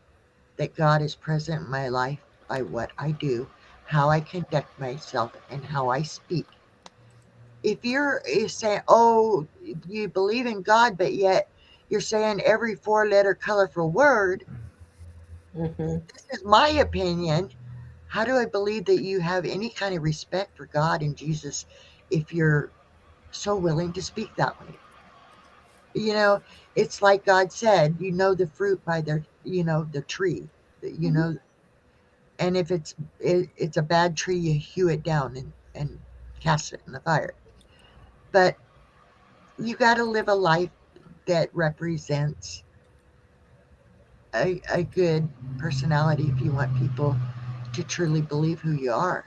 that God is present in my life by what I do, how I conduct myself, and how I speak. If you're saying, oh, you believe in God, but yet you're saying every 4 letter colorful word, Hmm. this is my opinion. How do I believe that you have any kind of respect for God and Jesus if you're so willing to speak that way? You know, it's like God said, you know the fruit by the tree. You Hmm. know, and if it's a bad tree, you hew it down and cast it in the fire. But you got to live a life that represents a good personality if you want people to truly believe who you are.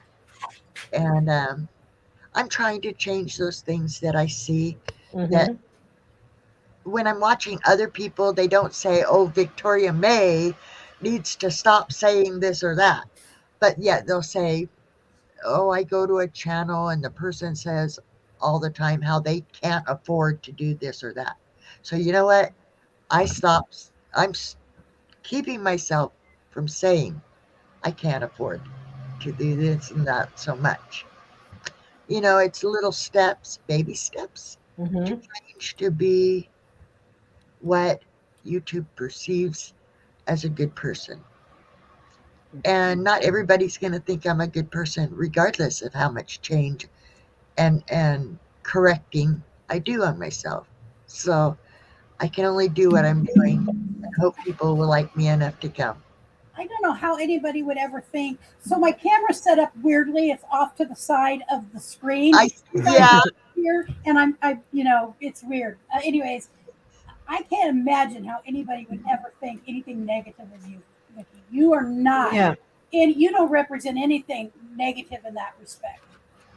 And I'm trying to change those things that I see, that Hmm. when I'm watching other people, they don't say, oh, Victoria May needs to stop saying this or that. But yet they'll say, oh, I go to a channel and the person says all the time how they can't afford to do this or that. So you know what? I stop. I'm keeping myself from saying I can't afford to do this and that so much. It's little steps, baby steps to Hmm. change to be what YouTube perceives as a good person. And not everybody's going to think I'm a good person, regardless of how much change and correcting. I do on myself. So I can only do what I'm doing and hope people will like me enough to come. I don't know how anybody would ever think. So my camera's set up weirdly. It's off to the side of the screen. I You guys yeah, here, and it's weird. Anyways, I can't imagine how anybody would ever think anything negative of you, Vicky. You are not, Yeah. and you don't represent anything negative in that respect.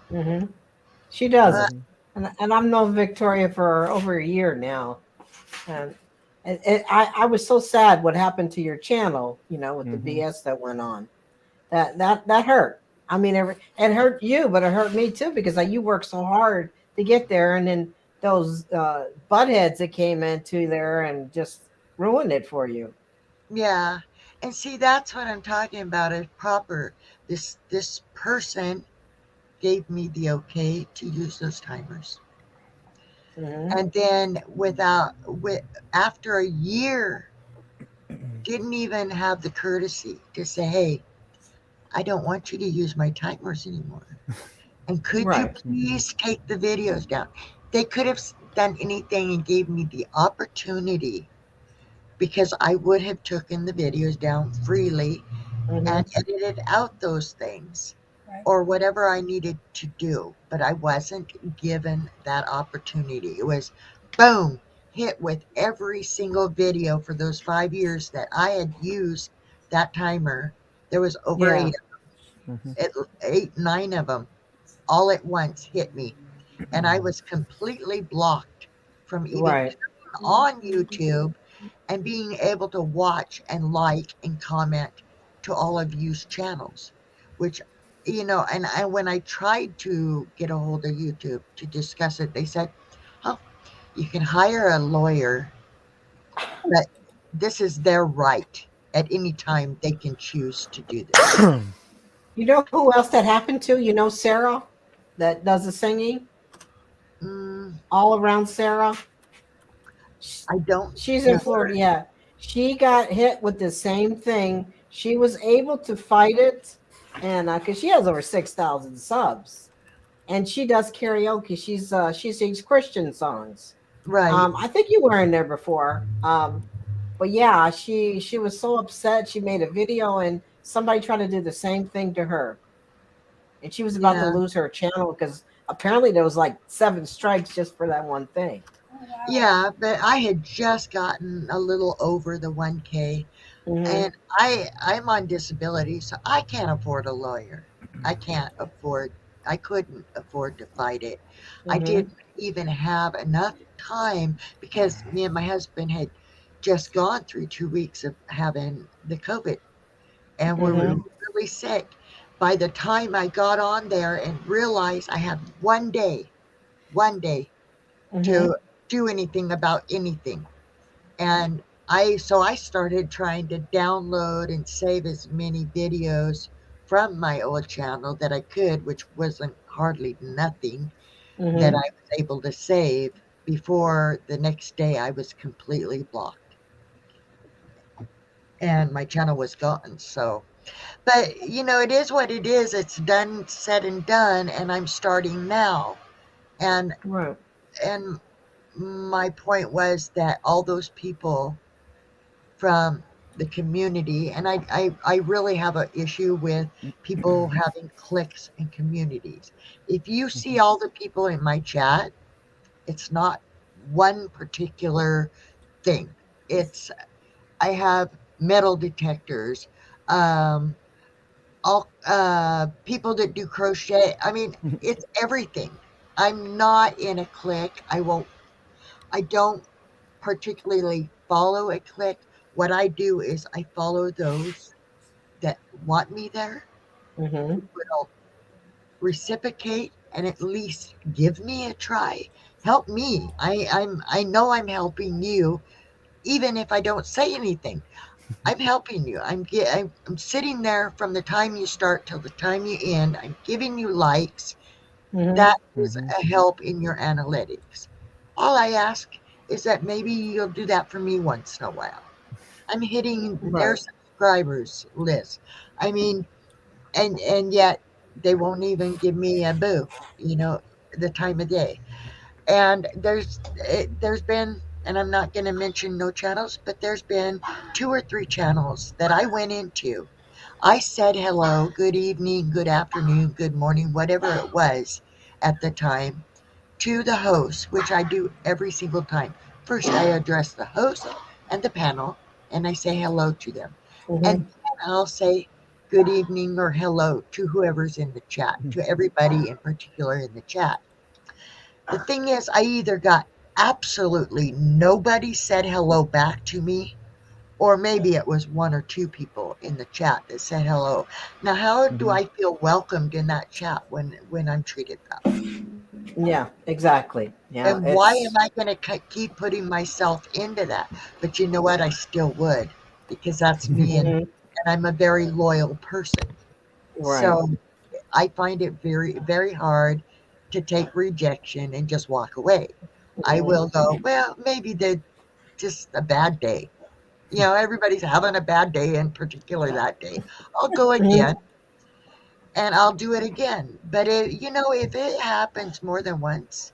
Hmm. She uh, doesn't. And I'm known Victoria for over a year now. And I was so sad what happened to your channel, with the Mhm. BS that went on. That hurt. I mean, it hurt you, but it hurt me too because you worked so hard to get there, and then those buttheads that came into there and just ruined it for you. yeah. And see, that's what I'm talking about. Is proper. This person gave me the okay to use those timers, Hmm. and then with after a year, didn't even have the courtesy to say, "Hey, I don't want you to use my timers anymore. And could you Right. Mhm. please take the videos down?" They could have done anything and gave me the opportunity because I would have taken the videos down freely Hmm. and edited out those things Right? or whatever I needed to do. But I wasn't given that opportunity. It was boom, hit with every single video for those 5 years that I had used that timer. There was over Yeah. Mhm. eight, nine of them all at once hit me, and I was completely blocked from even Right. on YouTube and being able to watch and like and comment to all of you's channels, which and when I tried to get a hold of YouTube to discuss it, they said, "Oh, you can hire a lawyer, but this is their right. At any time, they can choose to do this." You know who else that happened to? You know Sarah that does the singing Mm, all around Sarah. Sh- I don't She's in know. Florida. Yeah. She got hit with the same thing. She was able to fight it. And because she has over 6,000 subs and she does karaoke. She sings Christian songs. Right. I think you were in there before. But yeah, she was so upset. She made a video and somebody tried to do the same thing to her. And she was about to Yeah. lose her channel because apparently there was like 7 strikes just for that one thing. Oh wow. Yeah, but I had just gotten a little over the 1K, Hmm. and I'm on disability, so I can't afford a lawyer. I can't afford I couldn't afford to fight it. I Hmm. didn't even have enough time because me and my husband had just gone through 2 weeks of having the COVID, and we were Hmm. really sick. By the time I got on there and realized I had one day Hmm. to do anything about anything. And I started trying to download and save as many videos from my old channel that I could, which wasn't hardly nothing that Hmm. I was able to save before the next day I was completely blocked and my channel was gone. So, but it is what it is. It's done, said and done, and I'm starting now. And Right. and my point was that all those people from the community, and I really have an issue with people having cliques and communities. If you see Mhm. all the people in my chat, it's not one particular thing. It's I have metal detectors, um, all people that do crochet. I mean, it's everything. I'm not in a clique. I don't particularly follow a clique. What I do is I follow those that want me there, Hmm. will reciprocate and at least give me a try. Help me. I know I'm helping you, even if I don't say anything. I'm helping you. I'm sitting there from the time you start till the time you end. I'm giving you likes. Hmm. That is Mhm. a help in your analytics. All I ask is that maybe you'll do that for me once in a while. I'm hitting their Right. subscribers list. I mean, and yet they won't even give me a boo, you know, the time of day. And there's been, and I'm not going to mention no channels, but there's been 2 or 3 channels that I went into. I said hello, good evening, good afternoon, good morning, whatever it was at the time, to the host, which I do every single time. First, I address the host and the panel, and I say hello to them. And Hmm. then I'll say good evening or hello to whoever's in the chat, to everybody in particular in the chat. The thing is, I either got absolutely nobody said hello back to me, or maybe it was 1 or 2 people in the chat that said hello. Now, how do Mhm. I feel welcomed in that chat when I'm treated that way? Yeah, exactly. Yeah, And why am it's. I going to keep putting myself into that? But you know what? I still would, because that's me, Hmm. and I'm a very loyal person. Right. So I find it very, very hard to take rejection and just walk away. I Hmm. will go, well, maybe they're just a bad day. Everybody's having a bad day, in particular that day. I'll go Hmm. again and I'll do it again. But if it happens more than once,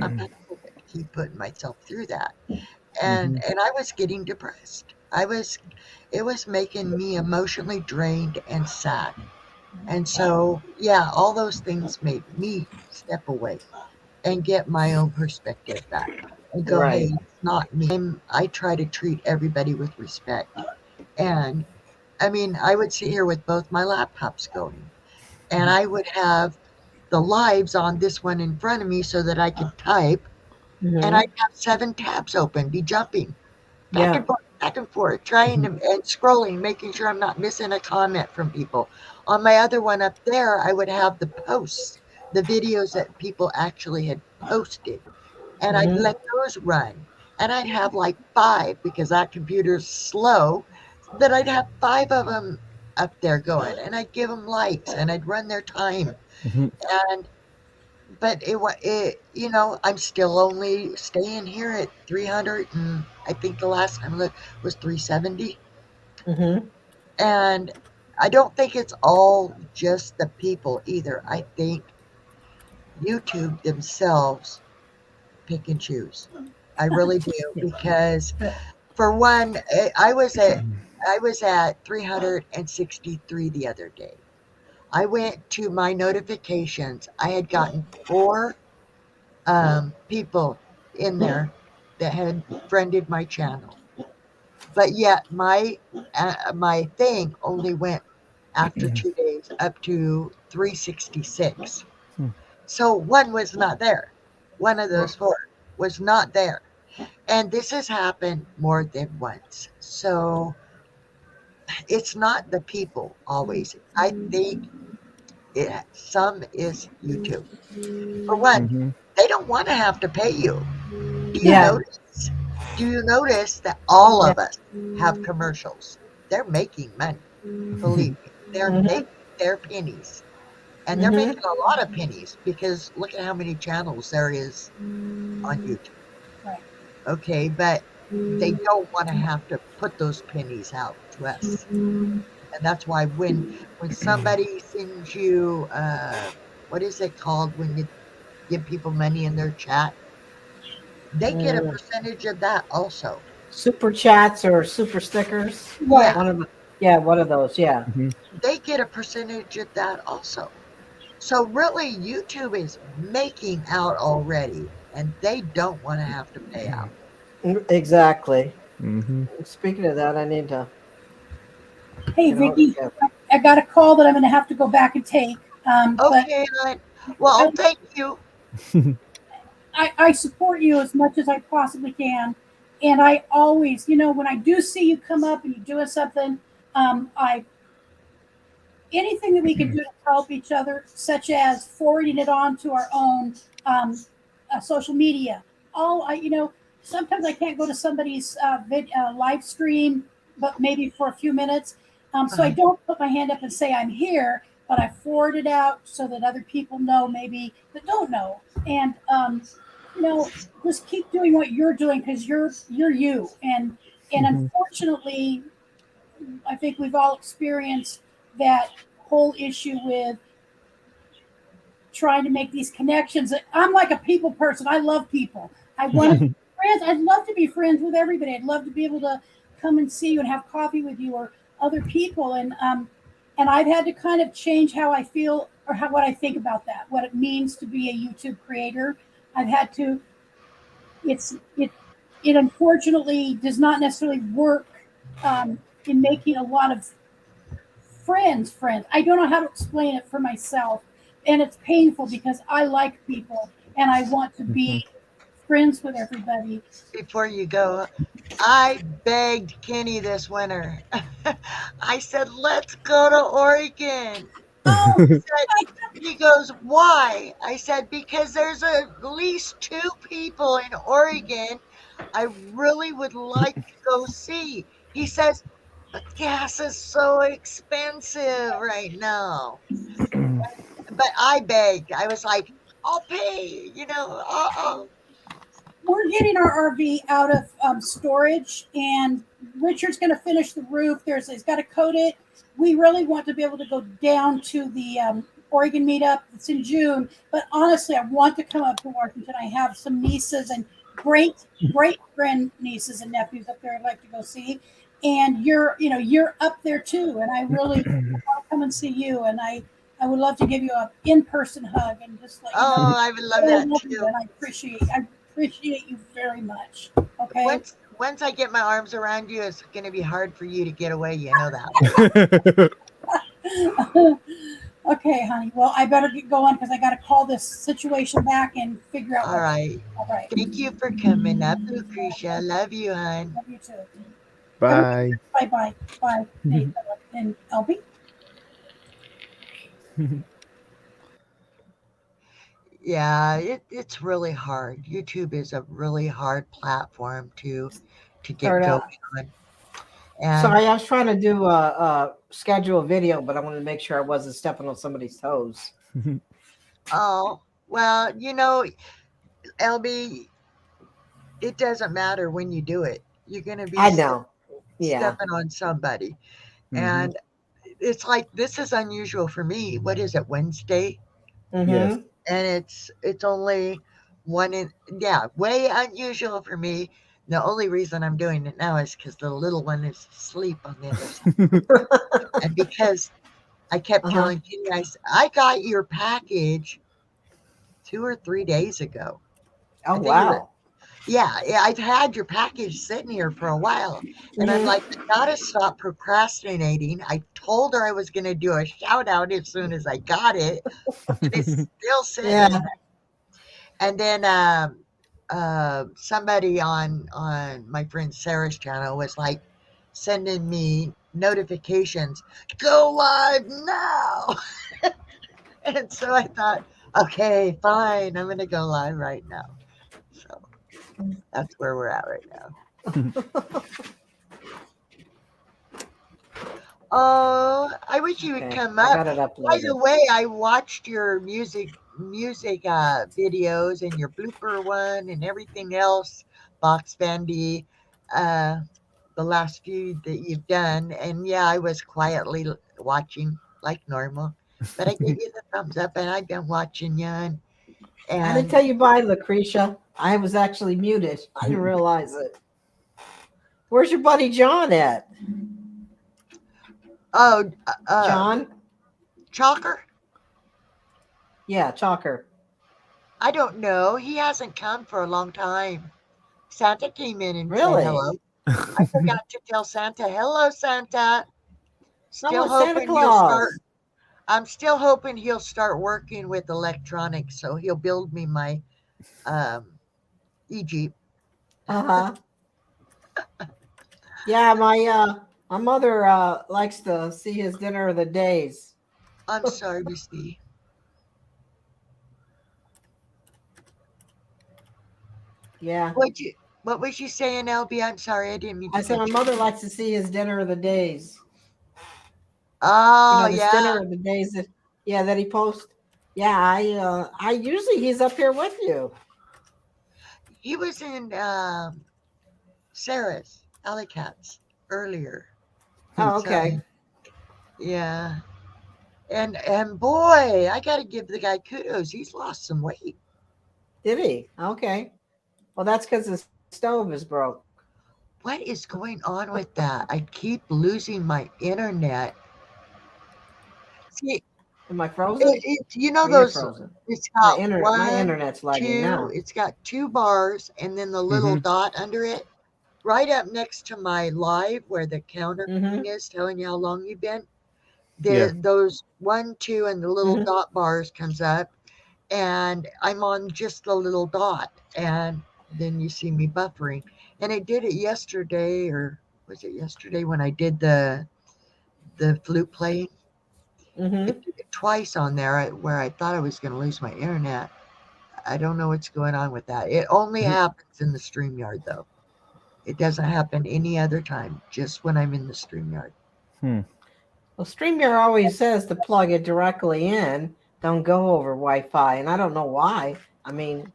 I'm not going to keep putting myself through that. And Mhm. and I was getting depressed. It was making me emotionally drained and sad. And so, yeah, all those things made me step away and get my own perspective back and go, hey, Right. it's not me. I try to treat everybody with respect. And I mean, I would sit here with both my laptops going, and I would have the lives on this one in front of me so that I could type, and Hmm. I'd have 7 tabs open, be jumping Yeah. back and forth, trying to, and scrolling, making sure I'm not missing a comment from people. On my other one up there, I would have the posts, the videos that people actually had posted, and I'd Hmm. let those run. And I'd have like 5, because that computer's slow, that I'd have 5 of them up there going, and I'd give them likes, and I'd run their time. Mhm. And but I'm still only staying here at 300, and I think the last time I looked was 370. Hmm. And I don't think it's all just the people either. I think YouTube themselves pick and choose. I really do, because for one, I was at 363 the other day. I went to my notifications. I had gotten 4 people in there that had friended my channel, but yet my thing only went after 2 days up to 366. Hmm. So one was not there. One of those 4 was not there. And this has happened more than once. So it's not the people always. I think some is YouTube. For one, Mhm. they don't want to have to pay you. Do you Yeah. notice? Do you notice that all Yeah. of us have commercials? They're making money. Believe me, they're Hmm. making their pennies. And they're Hmm. making a lot of pennies, because look at how many channels there is on YouTube. Right. Okay, but they don't want to have to put those pennies out to us. And that's why when somebody sends you what is it called when you give people money in their chat, they get a Mm. percentage of that also. Super chats or super stickers. Right. Yeah, One of the. Yeah, one of those. Yeah. Mhm. they get a percentage of that also. So really, YouTube is making out already, and they don't want to have to pay out. Exactly. Mhm. Speaking of that, I need to Hey, get a hold of Vicky, Kevin. I got a call that I'm going to have to go back and take. But Okay, hon. Well, I, thank you. I support you as much as I possibly can. And I always, when I do see you come up and you're doing something, I anything that we can do to help each other, such as forwarding it on to our own social media. All sometimes I can't go to somebody's live stream, but maybe for a few minutes. So I Uh, don't put my hand up and say I'm here, but I forward it out so that other people know, maybe that don't know. And you know, just keep doing what you're doing, because you're you. And Mhm. unfortunately, I think we've all experienced that whole issue with trying to make these connections. I'm like a people person. I love people. I want to be friends. I'd love to be friends with everybody. I'd love to be able to come and see you and have coffee with you or other people. And I've had to kind of change how I feel or what I think about that, what it means to be a YouTube creator. I've had to. It's it unfortunately does not necessarily work in making a lot of friends. I don't know how to explain it for myself. And it's painful because I like people and I want to be friends with everybody. Before you go, I begged Kenny this winter. I said, let's go to Oregon. Oh, He said, he goes, why? I said, because there's at least two people in Oregon I really would like to go see. He says, but gas is so expensive right now. But I begged. I was like, I'll pay, we're getting our RV out of storage, and Richard's going to finish the roof. He's got to coat it. We really want to be able to go down to the Oregon meetup. It's in June, but honestly, I want to come up to Washington. I have some nieces and great grand nieces and nephews up there. I'd like to go see, and you're up there too, and I really want to come and see you, and I would love to give you a in-person hug and just let you know Oh, I would love I that love you too. and I appreciate you very much. Okay. Once I get my arms around you, it's going to be hard for you to get away. You know that. Okay, honey. Well, I better get going because I got to call this situation back and figure out All what. right. All right. Thank you for coming up, Lucretia. Love you, hon. Love you too. Everybody, Bye. bye bye. Bye. Hey, and LB. Yeah, it's really hard. YouTube is a really hard platform to get Start going out. on. And Sorry, I was trying to do a schedule a video, but I wanted to make sure I wasn't stepping on somebody's toes. oh, well, LB, it doesn't matter when you do it. You're going to be I know. Yeah. stepping on somebody. Mhm. And it's like this is unusual for me. What is it, Wednesday? Yes. Mm-hmm. And it's only one in yeah, way unusual for me. The only reason I'm doing it now is because the little one is asleep on the other side. And because I kept Uh-huh. telling Kenny, I got your package 2 or 3 days ago. Oh I think it was wow. yeah, I've had your package sitting here for a while. And I'm like, Mm-hmm. I gotta stop procrastinating. I told her I was gonna do a shout out as soon as I got it. And it's still sitting. Yeah. And then somebody on my friend Sarah's channel was like sending me notifications, go live now. And so I thought, okay, fine, I'm gonna go live right now. So that's where we're at right now. Oh, I wish you would Okay. come I up. got it By the uploaded. way, I watched your music videos and your blooper one and everything else, Box Bandy, uh, the last few that you've done. And yeah, I was quietly watching like normal, but I gave you the thumbs up and I've been watching you. I didn't And tell you bye, Lucretia. I was actually muted. I didn't realize it. Where's your buddy John at? oh, John? Chalker, Yeah, Chalker. I don't know. He hasn't come for a long time. Santa came in and said Really? hello. I forgot to tell Santa, hello, Santa. Oh, Still it's Santa hoping he'll start. Claus. I'm still hoping he'll start working with electronics, so he'll build me my um, e-jeep. Uh-huh. Yeah, my mother likes to see his dinner of the days. I'm sorry, Misty. Yeah. What you? What was you saying, LB? I'm sorry, I didn't mean to I said my cut you. mother likes to see his dinner of the days. Oh This yeah, dinner of the days that that he posts. Yeah, I usually he's up here with you. he was in Sarah's Alley Cats earlier. Oh, So okay. yeah, And boy, I got to give the guy kudos. He's lost some weight. Did he? Okay. Well, that's because the stove is broke. What is going on with that? I keep losing my internet. See, Am I frozen? you know Or you're those. frozen? It's My got internet, my one, internet's lagging two. now. It's got two bars, and then the little Mm-hmm. dot under it, right up next to my live, where the counter Mm-hmm. thing is telling you how long you've been. Yeah. Those one, two, and the little Mm-hmm. dot bars comes up, and I'm on just the little dot, and then you see me buffering. And I did it yesterday, or was it yesterday when I did the flute playing? Mm-hmm. It did it twice on there where I thought I was going to lose my internet. I don't know what's going on with that. It only Mhm. happens in the StreamYard though. It doesn't happen any other time, just when I'm in the StreamYard. Hmm. Well, StreamYard always says to plug it directly in. Don't go over Wi-Fi, and I don't know why. I mean,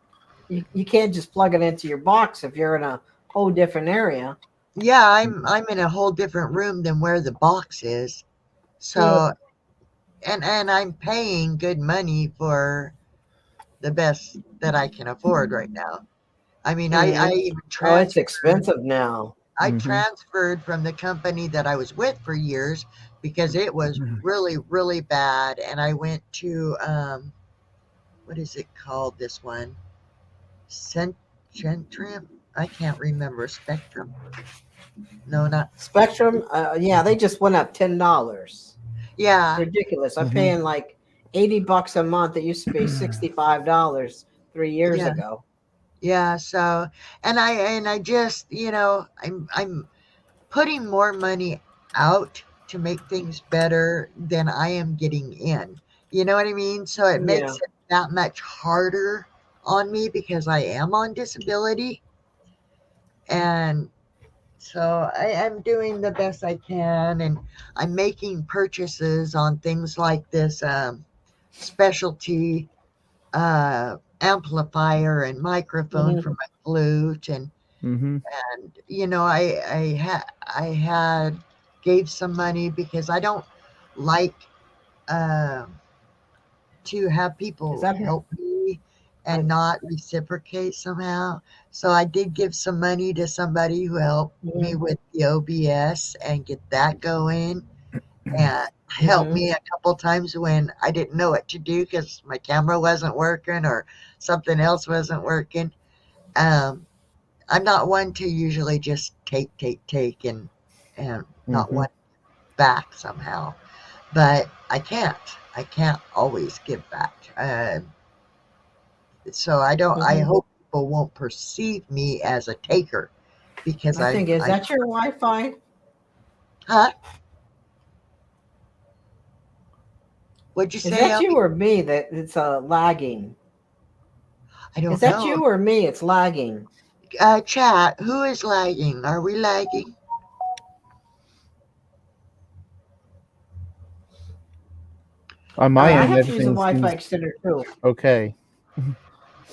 you can't just plug it into your box if you're in a whole different area. Yeah, I'm Mhm. I'm in a whole different room than where the box is. Yeah. So and I'm paying good money for the best that I can afford right now. I mean, I Mm-hmm. even Oh, it's transferred. expensive now. I Mhm. transferred from the company that I was with for years because it was Mhm. really, really bad. And I went to, what is it called? This one? Centrum? I can't remember. Spectrum? No, not. Spectrum, yeah, they just went up $10. It's Yeah, ridiculous. I'm Mhm. paying like $80 a month. It used to be $65 3 years yeah, ago. yeah. So, and I just, I'm putting more money out to make things better than I am getting in. You know what I mean? So it Yeah. makes it that much harder on me because I am on disability. And so I'm doing the best I can, and I'm making purchases on things like this specialty amplifier and microphone Hmm. for my flute, Mhm. and I had gave some money because I don't like um, to have Is people that help me and I? not reciprocate somehow. So I did give some money to somebody who helped me Hmm. with the OBS and get that going, and helped Hmm. me a couple times when I didn't know what to do because my camera wasn't working or something else wasn't working. Um, I'm not one to usually just take, and not Mhm. want back somehow. But I can't. I can't always give back. So I don't. I Hmm. hope people won't perceive me as a taker because I think, is I. that your Wi-Fi? Huh? What'd you Is say, that you Ellie? or me that it's lagging? I Is don't that know. you or me? It's lagging. Chat. Who is lagging? Are we lagging? On my Yeah, I Uh, end, have to use a everything Wi-Fi seems extender too. okay.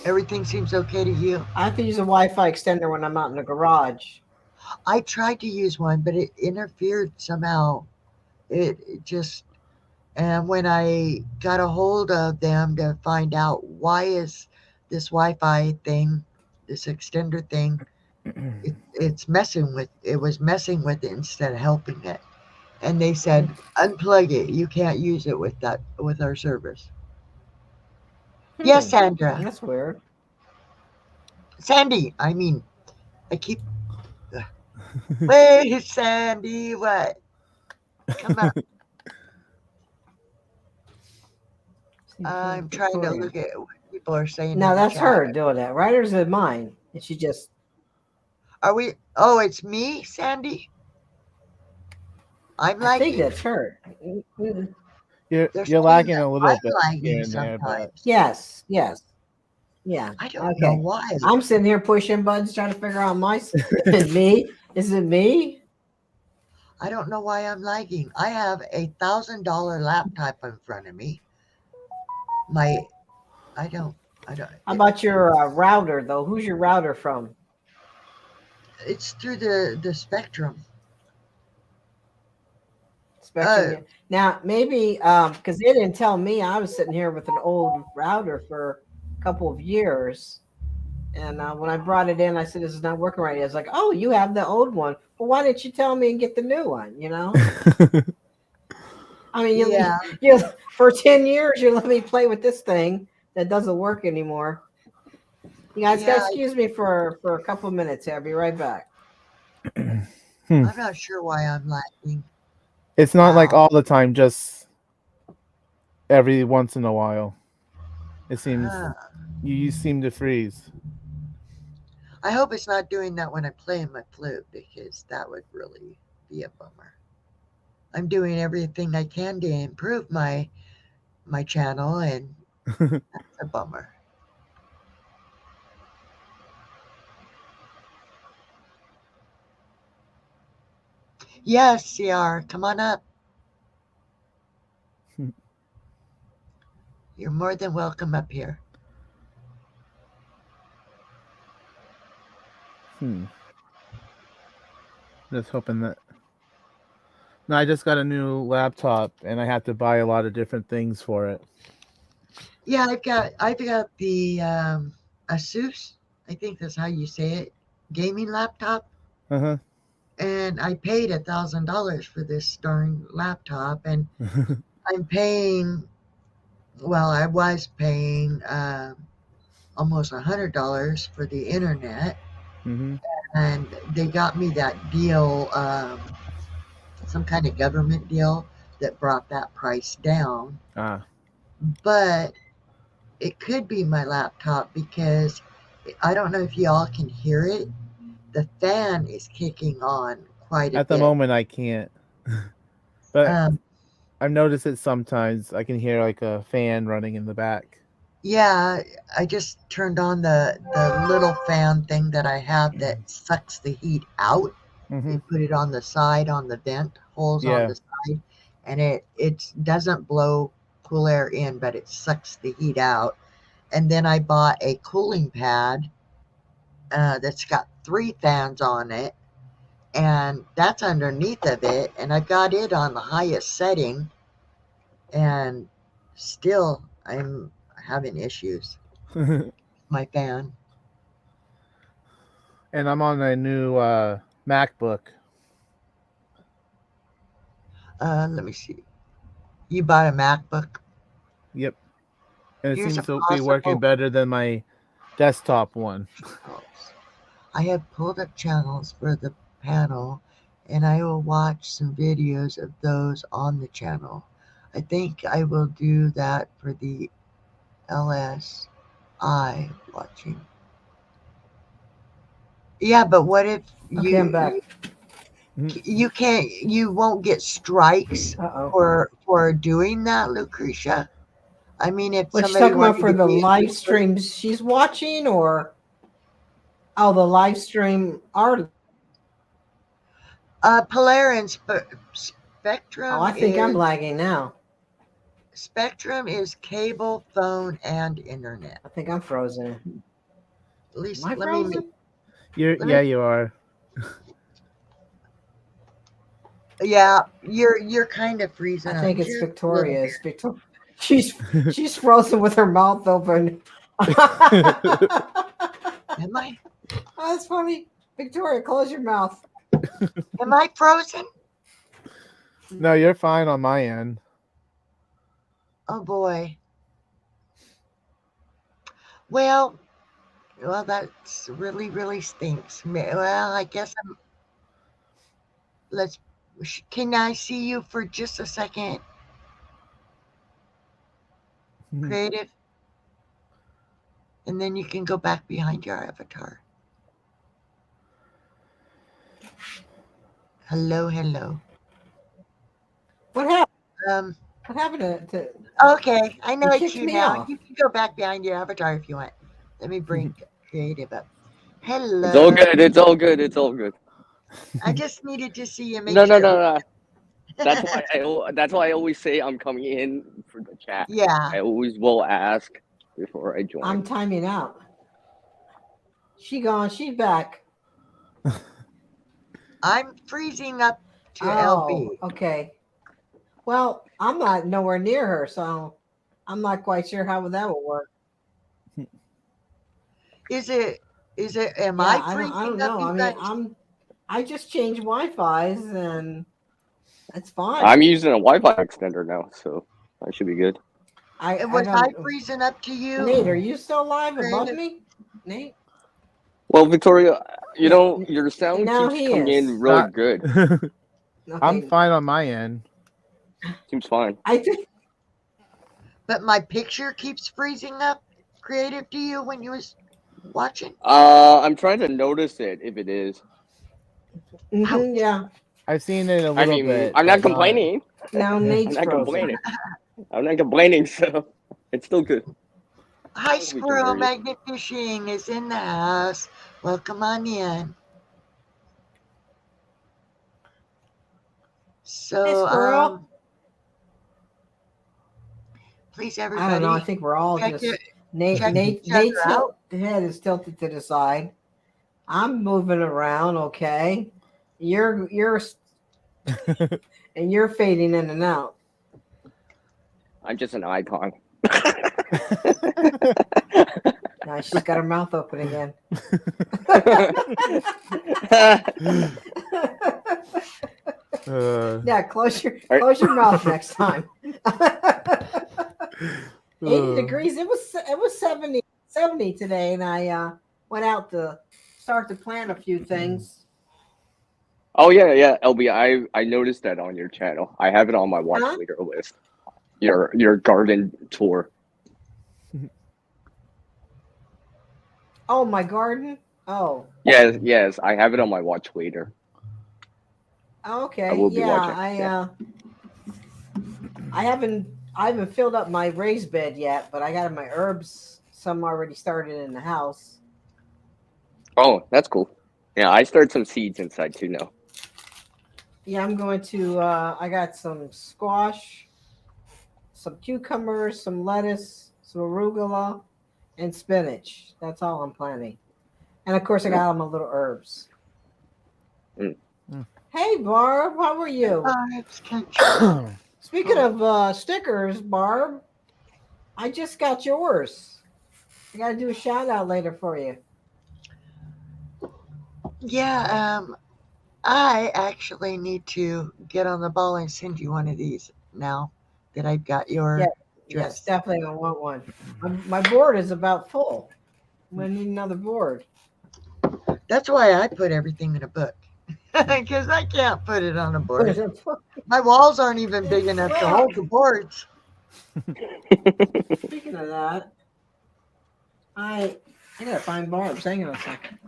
Everything seems okay to you. I have to use a Wi-Fi extender when I'm out in the garage. I tried to use one, but it interfered somehow. It just, and when I got a hold of them to find out why is this Wi-Fi thing, this extender thing, it was messing with it instead of helping it. And they said, unplug it. You can't use it with that with our service. Yes, Hmm, Sandra. that's weird. Sandy. I mean, I keep. Wait, Sandy. What? Come on. I'm trying to look at what people are saying in No, the that's chat. her doing that. Writers of mine, and she just. Are we? Oh, it's me, Sandy. I'm I think lagging. that's her. Mm. you're They're you're saying lagging that a little bit I'm here lagging and there, but sometimes. Yes, yes, yeah. I don't know Okay. why. I'm sitting here pushing buttons trying to figure out me. Is it me? I don't know why I'm lagging. I have $1,000 laptop in front of me. My, I don't, I don't. How about your router though? Who's your router from? It's through the spectrum. Spectrum. Oh, Yeah. Now maybe because they didn't tell me, I was sitting here with an old router for a couple of years, and when I brought it in, I said, "This is not working right." It's like, "Oh, you have the old one. Well, why didn't you tell me and get the new one?" I mean, yeah, you for 10 years you let me play with this thing that doesn't work anymore. You guys, yeah. gotta excuse me for a couple of minutes. Here. I'll be right back. Hmm. I'm not sure why I'm lagging. It's not like Wow. all the time, just every once in a while. It seems Huh. you seem to freeze. I hope it's not doing that when I play my flute because that would really be a bummer. I'm doing everything I can to improve my channel, and it's a bummer. Yes, CR, come on up. You're more than welcome up here. Hmm. Just hoping that. No, I just got a new laptop and I have to buy a lot of different things for it. Yeah, I've got the Asus. I think that's how you say it. Gaming laptop, Uh and I paid $1,000 for this darn laptop, and huh. I'm paying. Well, I was paying almost $100 for the internet, hmm and they got me that deal, some kind of government deal that brought that price down. Ah, But it could be my laptop because I don't know if y'all can hear it. The fan is kicking on quite a at the bit. moment I can't, but Um, I've noticed it sometimes. I can hear like a fan running in the back. yeah, I just turned on the little fan thing that I have that sucks the heat out. hmm You put it on the side, on the vent holes on Yeah. the side, and it doesn't blow cool air in, but it sucks the heat out. And then I bought a cooling pad that's got three fans on it, and that's underneath of it, and I've got it on the highest setting, and still I'm having issues. And My fan. I'm on a new MacBook. Let me see. You bought a MacBook. Yep. And it Here's a seems to be working possible better than my desktop one. channels. I have pulled up channels for the panel, and I will watch some videos of those on the channel. I think I will do that for the LSI watching. Yeah, but what if Okay, I'm you back. Mhm. you can't you won't get strikes Uh oh. for doing that, Lucretia? I mean, if What you somebody talking about wanted for to the be a live viewer, streams she's watching, or the live stream our? Polaris Oh, Spectrum I think I'm is lagging now. cable, phone, and internet. I think I'm frozen. At Am least I frozen? let me. You are. Yeah, you're kind of freezing I up think it's just a little Victoria. bit. It's Victoria. She's frozen with her mouth open. Am I? Oh, that's funny. Victoria, close your mouth. Am I frozen? No, you're fine on my end. Oh boy. Well, well, that's really stinks. Well, I guess let's. Can I see you for just a second, creative, and then you can go back behind your avatar. Hello, hello. What happened? Um. What happened to Okay, I know you it's kicked you me now. off? You can go back behind your avatar if you want. Let me bring creative up. It's all Hello. good. It's all good. It's all good. I just needed to see you make No, no, sure. no, no. That's why I always say I'm coming in for the chat. Yeah, I always will ask before I join. I'm timing out. She gone. She's back. I'm freezing up to Oh, LB. okay. Well, I'm not nowhere near her, so I'm not quite sure how that will work. Is it? Is it? Am Yeah, I I freezing don't up, know. you I mean, guys? I just changed Wi-Fi's and it's fine. I'm using a Wi-Fi extender now, so I should be good. I Was I don't. freezing up to Nate, are you? you still live above Creative. me? Nate? Well, Victoria, Yeah. your sound Now keeps he coming in is. really good. I'm Okay. fine on my end. Seems fine. I think. But my picture keeps freezing up. Creative to you when you was watching? I'm trying to notice it if it is. Ouch. Yeah. I've seen it a I little mean, bit, I'm not but not. complaining. Now I'm Nate's not frozen. complaining. I'm not complaining, so it's still good. As Hi, long as we can hear Squirrel you. Magnet Fishing is in the house. Welcome on in. Hey, So, squirrel. please, I don't know. I everybody, think we're all check it, just Nate. check Nate. each other Nate's out. head is tilted to the side. I'm moving around. Okay. You're and you're fading in and out. I'm just an icon. Now she's got her mouth open again. Yeah, Right. close your mouth next time. 80 Uh, degrees. It was 70 today, and I went out to start to plant a few things. Oh yeah, LB. I noticed that on your channel. I have it on my watch Huh? later list. Your garden tour. Oh, my garden. Oh, Yes, I have it on my watch later. I okay. will be Yeah, watching. Yeah. I haven't filled up my raised bed yet, but I got my herbs. Some already started in the house. Oh, that's cool. Yeah, I started some seeds inside too now. Yeah, I'm going to. I got some squash, some cucumbers, some lettuce, some arugula, and spinach. That's all I'm planting. And of course, I got all my little herbs. Mm. Hey, Barb, how are you? Vibes country. Speaking of stickers, Barb, I just got yours. I got to do a shout out later for you. Yeah, I actually need to get on the ball and send you one of these now that I've got Yeah, your yes, dress. definitely. I want one. My board is about full. We need another board. That's why I put everything in a book. Because I can't put it on a board. My walls aren't even big enough to Well, hold the boards. speaking of that, I gotta find Barb's. Hang on a second.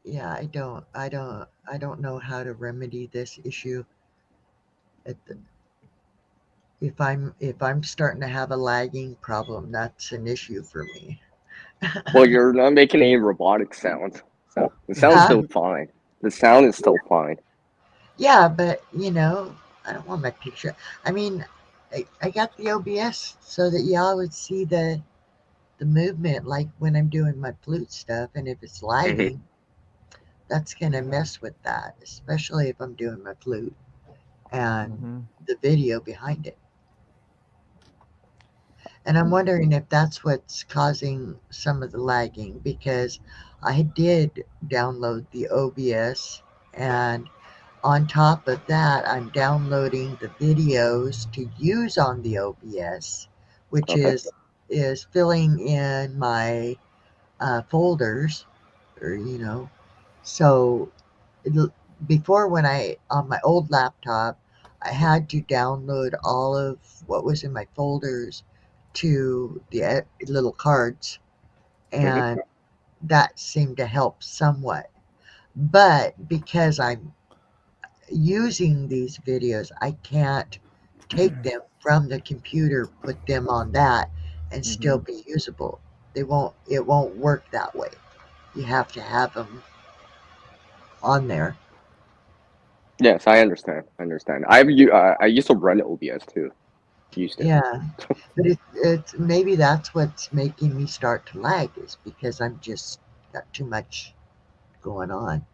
Yeah, I don't know how to remedy this issue. At the, if I'm starting to have a lagging problem, that's an issue for me. Well, you're not making any robotic sounds, so the sound's Huh? still fine. The sound is still fine. Yeah, but I don't want my picture. I mean, I got the OBS so that y'all would see the movement, like when I'm doing my flute stuff, and if it's Hmm. lagging, that's gonna mess with that, especially if I'm doing my flute and mhm. the video behind it. And I'm wondering if that's what's causing some of the lagging because I did download the OBS, and on top of that, I'm downloading the videos to use on the OBS, which Okay. is filling in my folders, or so it, before, when I on my old laptop, I had to download all of what was in my folders to the little cards, Hmm. and that seemed to help somewhat. But because I'm using these videos, I can't take them from the computer, put them on that, and still Mhm. be usable. It won't work that way. You have to have them on there. Yes, I understand. I understand. I used to run OBS too. used to. Yeah, but it's maybe that's what's making me start to lag is because I'm just got too much going on,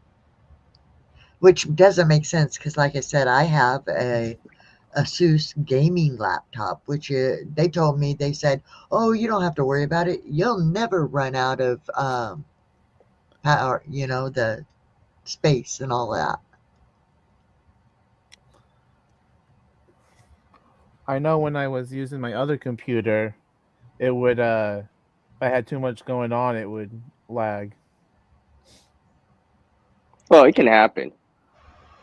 which doesn't make sense because, like I said, I have a Asus gaming laptop, which they told me they said, "Oh, you don't have to worry about it. You'll never run out of power. You know the space and all that." I know when I was using my other computer, it would if I had too much going on, it would lag. Well, it can happen.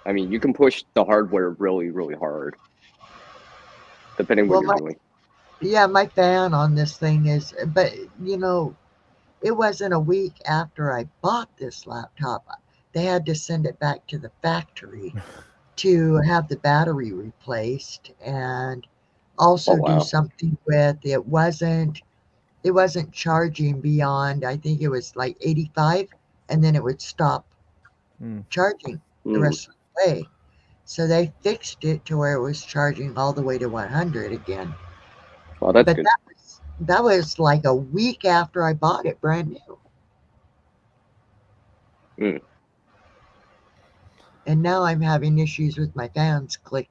I mean, you can push the hardware really, really hard, depending what Well, you're doing. my fan on this thing is, but it wasn't a week after I bought this laptop. They had to send it back to the factory to have the battery replaced and Oh also do wow. something with it wasn't charging beyond, I think it was like 85, and then it would stop Mm. charging the Mm. rest of the way. So they fixed it to where it was charging all the way to 100 again. Well, that's But good. that was like a week after I bought it brand new. Mm. And now I'm having issues with my fans click,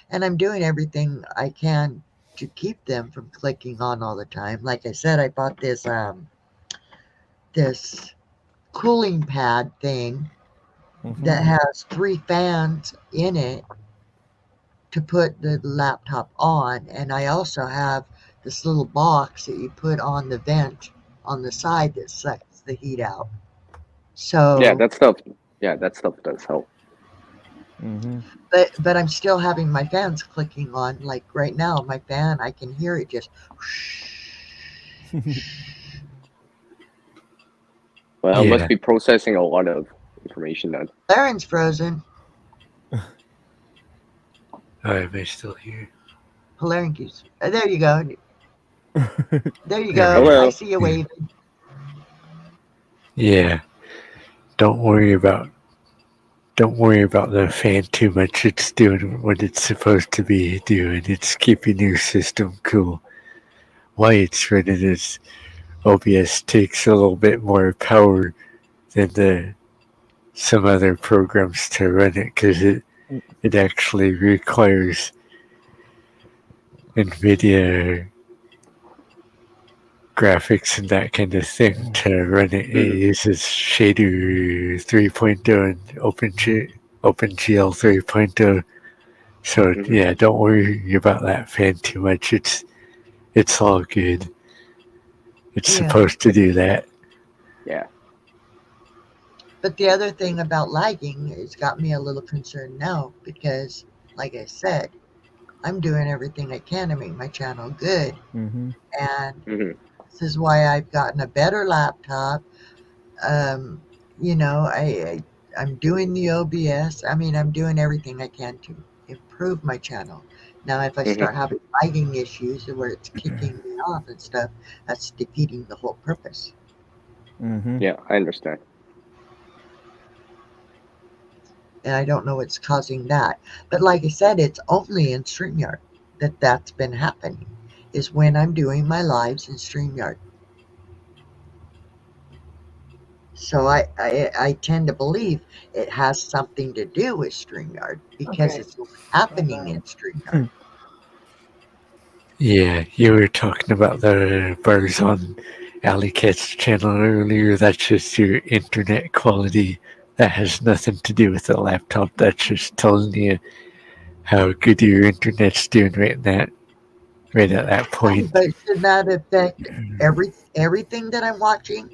and I'm doing everything I can to keep them from clicking on all the time. Like I said, I bought this cooling pad thing Mm-hmm. that has 3 fans in it to put the laptop on, and I also have this little box that you put on the vent on the side that sucks the heat out. Yeah, So, that stuff. Yeah, that stuff does help. Mm-hmm. but I'm still having my fans clicking on. Like right now, my fan, I can hear it just. Well, it must Yeah. be processing a lot of information then. Lauren's frozen. Oh, am I still here? Lauren keeps. There you go. There you There we go. go. I Hello. see you Yeah. waving. Yeah. Don't worry about the fan too much. It's doing what it's supposed to be doing. It's keeping your system cool. Why it's running is OBS takes a little bit more power than some other programs to run it because it actually requires NVIDIA graphics and that kind of thing to run it. It Mm. uses Shader 3.0 and OpenGL 3.0. So Hmm. yeah, don't worry about that fan too much. It's all good. It's Yeah. supposed to do that. Yeah. But the other thing about lagging has got me a little concerned now because, like I said, I'm doing everything I can to make my channel good. Mm-hmm. And Hmm. this is why I've gotten a better laptop. Um, I'm doing the OBS. I mean, I'm doing everything I can to improve my channel. Now, if I Hmm. start having lagging issues where it's kicking me off and stuff, that's defeating the whole purpose. Mm-hmm. Yeah, I understand. And I don't know what's causing that. But like I said, it's only in StreamYard that's been happening, is when I'm doing my lives in StreamYard. So I tend to believe it has something to do with StreamYard because Okay. it's only happening in StreamYard. Yeah, you were talking about the bars on Alley Cat's channel earlier. That's just your internet quality. That has nothing to do with the laptop. That's just telling you how good your internet's doing right at that point. But should that affect everything that I'm watching?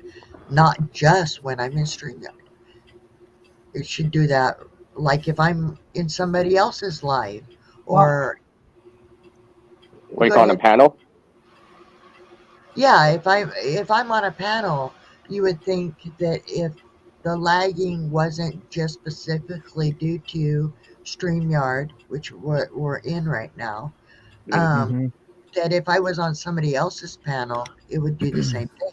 Not just when I'm in StreamYard. It should do that like if I'm in somebody else's live Well, or Like go on a ahead. panel. Yeah, if I'm on a panel, you would think that if the lagging wasn't just specifically due to StreamYard, which we're in right now, Mm. um, Mm-hmm. that if I was on somebody else's panel, it would do the same thing.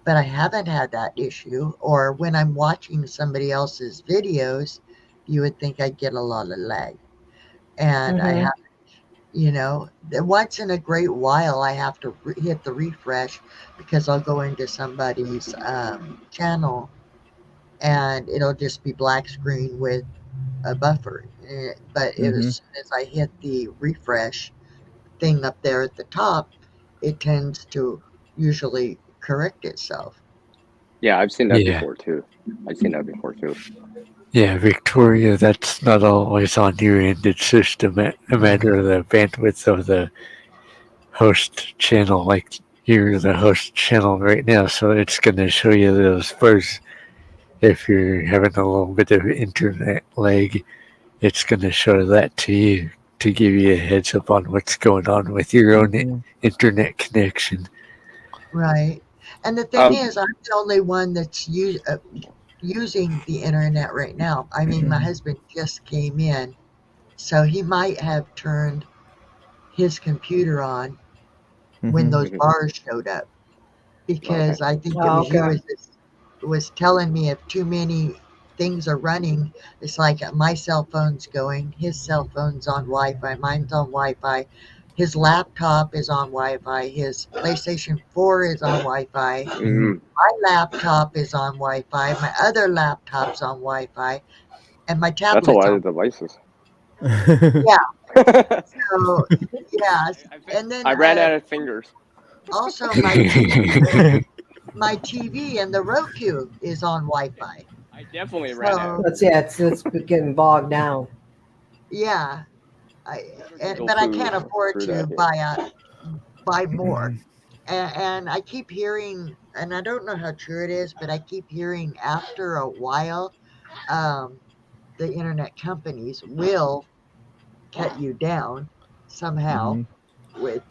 But I haven't had that issue. Or when I'm watching somebody else's videos, you would think I'd get a lot of lag. And I hmm have. Once in a great while, I have to hit the refresh because I'll go into somebody's channel and it'll just be black screen with a buffer. But as Mm-hmm. soon as I hit the refresh thing up there at the top, it tends to usually correct itself. Yeah, I've seen that Yeah. before too. I've seen that before too. Yeah, Victoria, that's not always on your end. It's just a matter of the bandwidth of the host channel. Like you're the host channel right now, so it's going to show you those first. If you're having a little bit of internet lag, it's going to show that to you to give you a heads up on what's going on with your own Mm-hmm. internet connection. Right. And the thing Um, is, I'm the only one that's using the internet right now. I mean, my husband just came in, so he might have turned his computer on when Mm-hmm. those mhm, bars showed up, okay. because I think it Oh, was you okay. was telling me if too many things are running, it's like my cell phone's going, his cell phone's on Wi-Fi, mine's on Wi-Fi, his laptop is on Wi-Fi, his PlayStation 4 is on Wi-Fi, Mm-hmm. Mm, my laptop is on Wi-Fi, my other laptop's on Wi-Fi, and my that's a tablet's lot on. of devices. Yeah, I, so yes, and I then ran out of fingers. also my TV and the Roku is on Wi-Fi. I definitely ran out. So It's getting bogged down. yeah, Order to go but I can't afford through to that here. buy more. And I keep hearing, and I don't know how true it is, but I keep hearing after a while, um, the internet companies will cut you down somehow Mm-hmm. with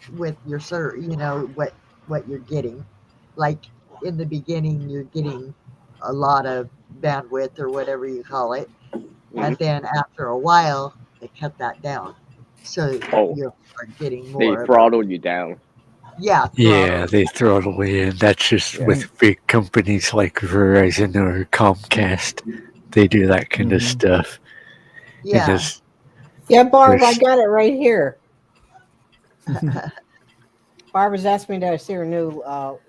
your what you're getting. Like in the beginning, you're getting a lot of bandwidth or whatever you call it, Mhm. and then after a while, they cut that down, so Oh, you start getting they more of a throttled you down. Yeah, throttle. they throttle in. That's just Yeah. with big companies like Verizon or Comcast. They do that kind of Mm-hmm. stuff. And Yeah. Yeah, Barb, I there's got it right here. Barbara's asked me to see her new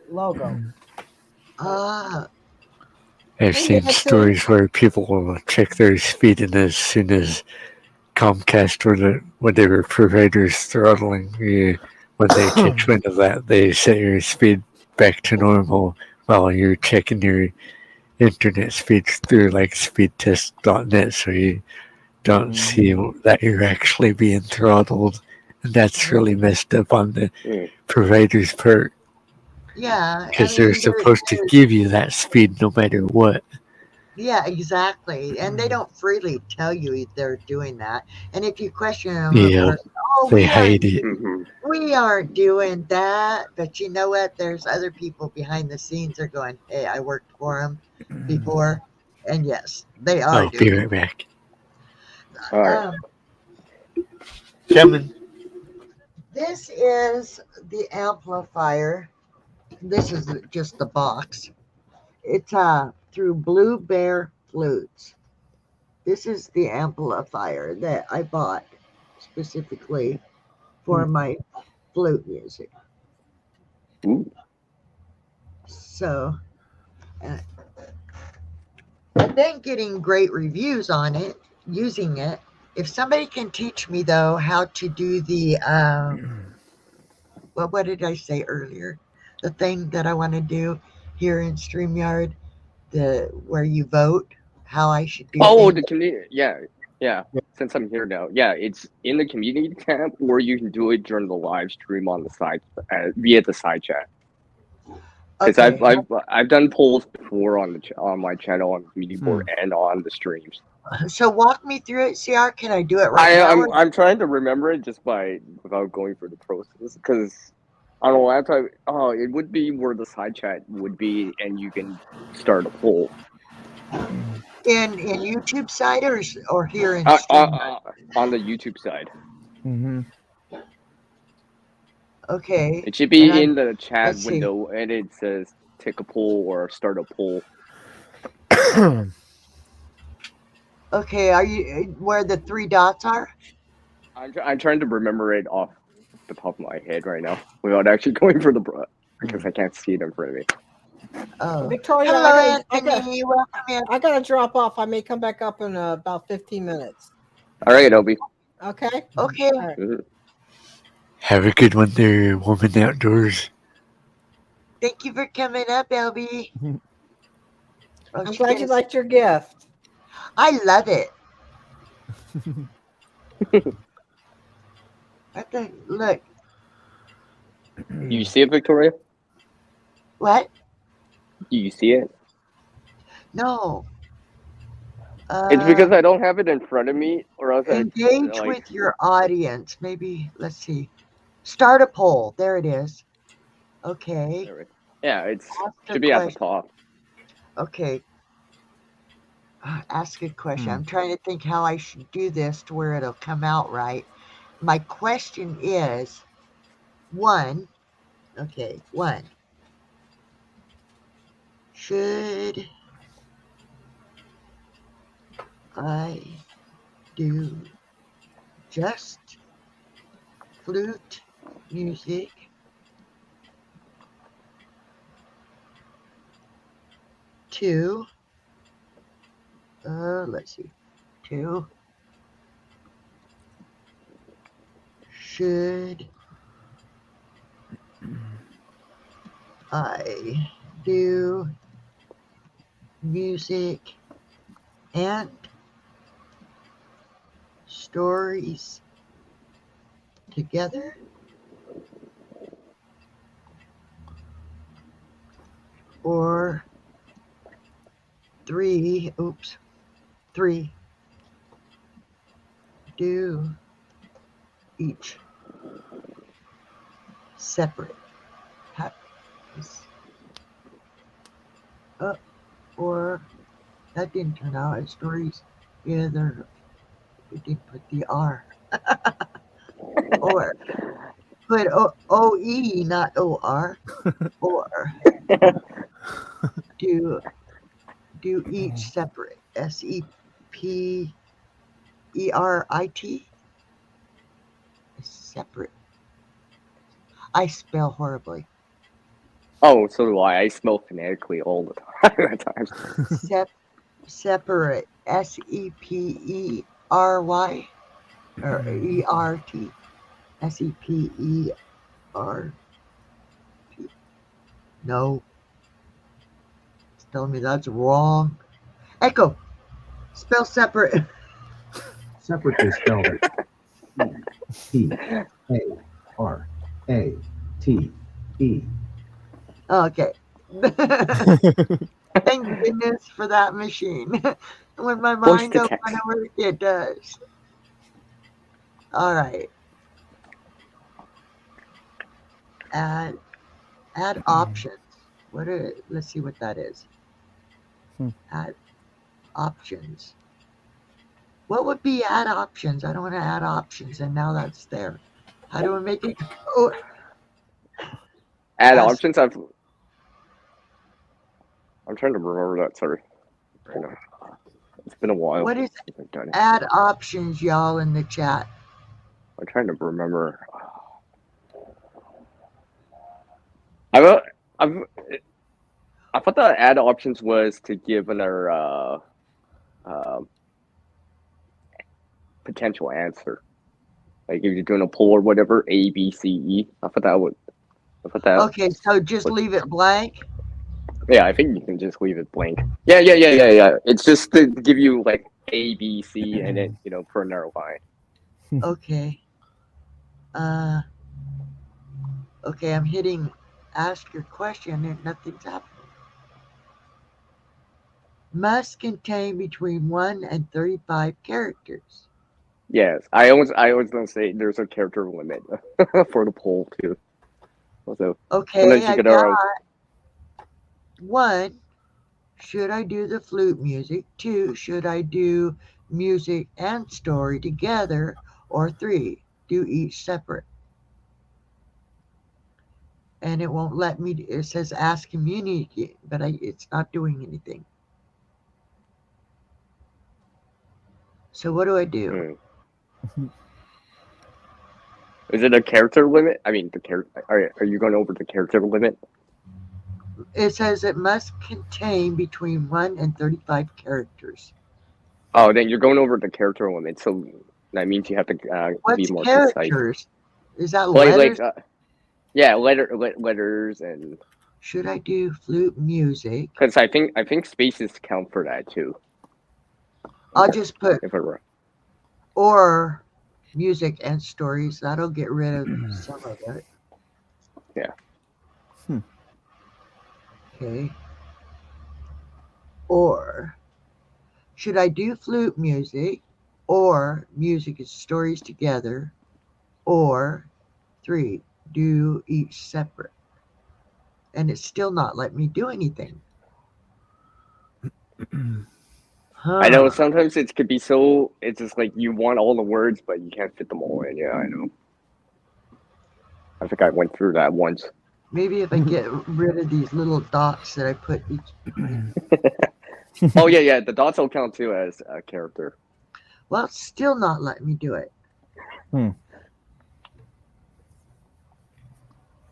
logo. Ah, I've Hey, seen Nancy. stories where people will check their speed, and as soon as Comcast or whatever provider's throttling you, when they catch wind of that, they set your speed back to normal while you're checking your internet speeds through like speedtest.net, so you don't Mm-hmm. see that you're actually being throttled. And that's really messed up on the Mm. provider's part yeah. I because they're mean, supposed to there's give you that speed no matter what. yeah, exactly. And they don't freely tell you they're doing that. And if you question them, of Yeah, course, oh, they hide it. Hmm. we aren't doing that. But you know what? There's other people behind the scenes. They're going, hey, I worked for them before, and yes, they are I'll be doing. right back. All right. Um, Coming. this is the amplifier. This is just the box. It's through Blue Bear Flutes. This is the amplifier that I bought specifically for my flute music. Ooh. So uh, I've been getting great reviews on it, using it. If somebody can teach me though how to do the well, what did I say earlier? The thing that I want to do here in StreamYard, the where you vote, how I should do Oh, things. the community. Yeah, yeah. Since I'm here now, yeah, it's in the community tab, or you can do it during the live stream on the side via the side chat. Because Okay, I've done polls before on on my channel on the community Hmm. board and on the streams. so walk me through it, CR. Can I do it right now? I'm trying to remember it just by without going through the process because on a laptop, oh, it would be where the side chat would be, and you can start a poll. In YouTube side or here in StreamYard? On the YouTube side. Mm-hmm. Okay, It should and be I'm in the chat let's see. window, and it says take a poll or start a poll. Okay, are you where the three dots are? I'm trying to remember it off the top of my head right now without actually going for the because I can't see it in front of me. Oh, Victoria, hello, Anthony. Welcome in. I gotta drop off. I may come back up in about 15 minutes. All right, Obi. Okay. Okay. All right. Mhm. Have a good one there, woman outdoors. Thank you for coming up, LB. Oh, I'm she glad you goes, liked your gift. I love it. What the look? Do you see it, Victoria? What? Do you see it? No. It's because I don't have it in front of me, or else I Engage like. with your audience. Maybe let's see. Start a poll. There it is. Okay. Yeah, it's Ask a should be at the question. top. Okay. Ask a question. I'm trying to think how I should do this to where it'll come out right. My question is one. Okay, one. Should I do just flute music? Two. Let's see. Two. Should I do music and stories together? Or three, oops, three, do each separate. Or that didn't turn out as stories. Either we did put the R. Or put OE, not OR. Or do each separate. SEPERIT. Separate. I spell horribly. Oh, so do I. I smell phonetically all the time at times. Separate. SEPERY or ERT. SEPERT. No. It's telling me that's wrong. Echo. Spell separate. Separate is spelled Separate. Okay. Thank goodness for that machine. When my Voice mind to don't text. want to work, it does. All right. Add options. Let's see what that is. Add options. What would be add options? I don't want to add options, and now that's there. How do I make it? Oh, Add Ask- options. I'm trying to remember that. Sorry. Right now. It's been a while. what is since I've done it. add options, y'all, in the chat? I'm trying to remember. I thought the add options was to give another potential answer. Like if you're doing a poll or whatever, A, B, C, E. I thought that. Okay, so just leave it blank. Yeah, I think you can just leave it blank. Yeah. It's just to give you like A, B, C, and then for another line. Okay. Okay, I'm hitting ask your question and nothing's happening. Must contain between 1 and 35 characters. Yes, I always gonna say there's a character limit for the poll too. So Okay, sometimes you I could got 1. Should I do the flute music? 2. Should I do music and story together? Or 3. Do each separate. And it won't let me. It says ask community, but it's not doing anything. So what do I do? Is it a character limit? I mean, the character. Are you going over the character limit? It says it must contain between 1 and 35 characters. Oh, then you're going over the character limit, so that means you have to be What's more precise. characters? Is that Like, letters? yeah, letters and. Should I do flute music? Because I think spaces count for that too. I'll just put If I were. or music and stories. That'll get rid of some of it. Yeah. Okay. Or should I do flute music or music and stories together? Or 3, do each separate. And it's still not letting me do anything. I know sometimes it could be so. It's just like you want all the words, but you can't fit them all in. Yeah, I know. I think I went through that once. Maybe if I get rid of these little dots that I put each. Oh yeah. The dots will count too as a character. Well, it's still not letting me do it.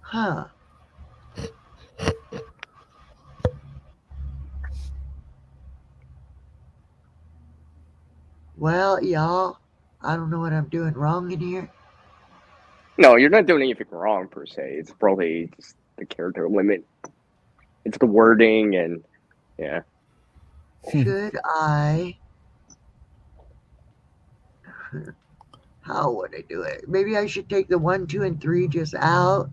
Huh. Well, y'all, I don't know what I'm doing wrong in here. No, you're not doing anything wrong per se. It's probably just the character limit. It's the wording and yeah. Should I? How would I do it? Maybe I should take the 1, 2, and 3 just out.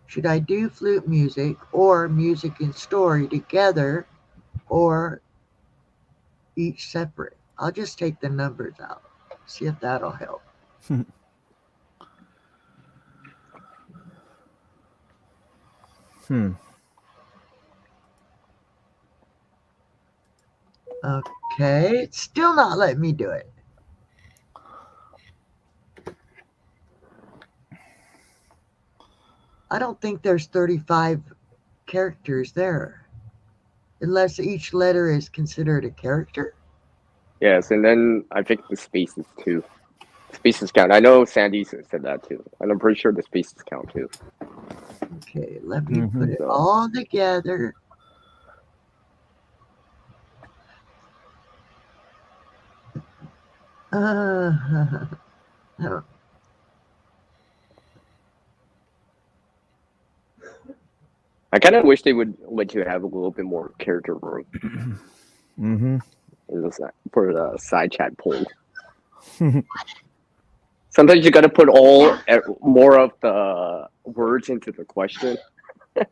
Should I do flute music or music and story together or each separate? I'll just take the numbers out. See if that'll help. Okay, it's still not letting me do it. I don't think there's 35 characters there. Unless each letter is considered a character. Yes, and then I think the spaces too. Spaces count. I know Sandy said that too. And I'm pretty sure the spaces count too. Okay, let me put it all together. I don't. I kind of wish they would let you have a little bit more character room. For the side chat poll. Sometimes you got to put more of the words into the question and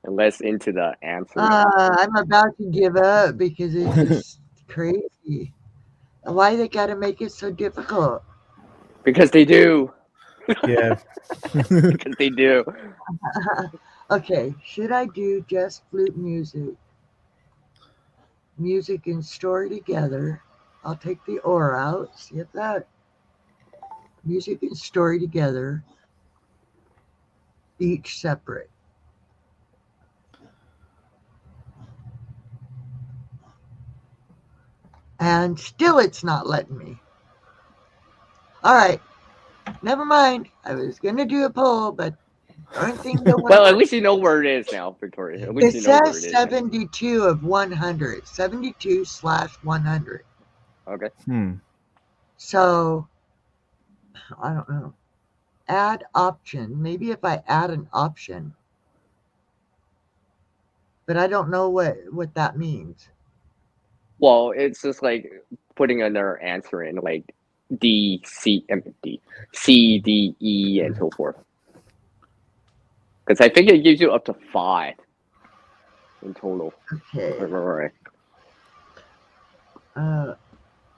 less into the answer. I'm about to give up because it's just crazy. Why they got to make it so difficult? Because they do. Yeah. Because they do. Okay, should I do just flute music? Music and story together. I'll take the or out. See if that. Music and story together. Each separate. And still it's not letting me. All right. Never mind. I was going to do a poll, but I think the Well, at least you know where it is now, Victoria. At least it you know where says it is. 72 of 100. 72/100. Okay. So, I don't know. Add option. Maybe if I add an option. But I don't know what that means. Well, it's just like putting another answer in, like D, C, D, E, and so forth. Because I think it gives you up to 5 in total. Okay. Right.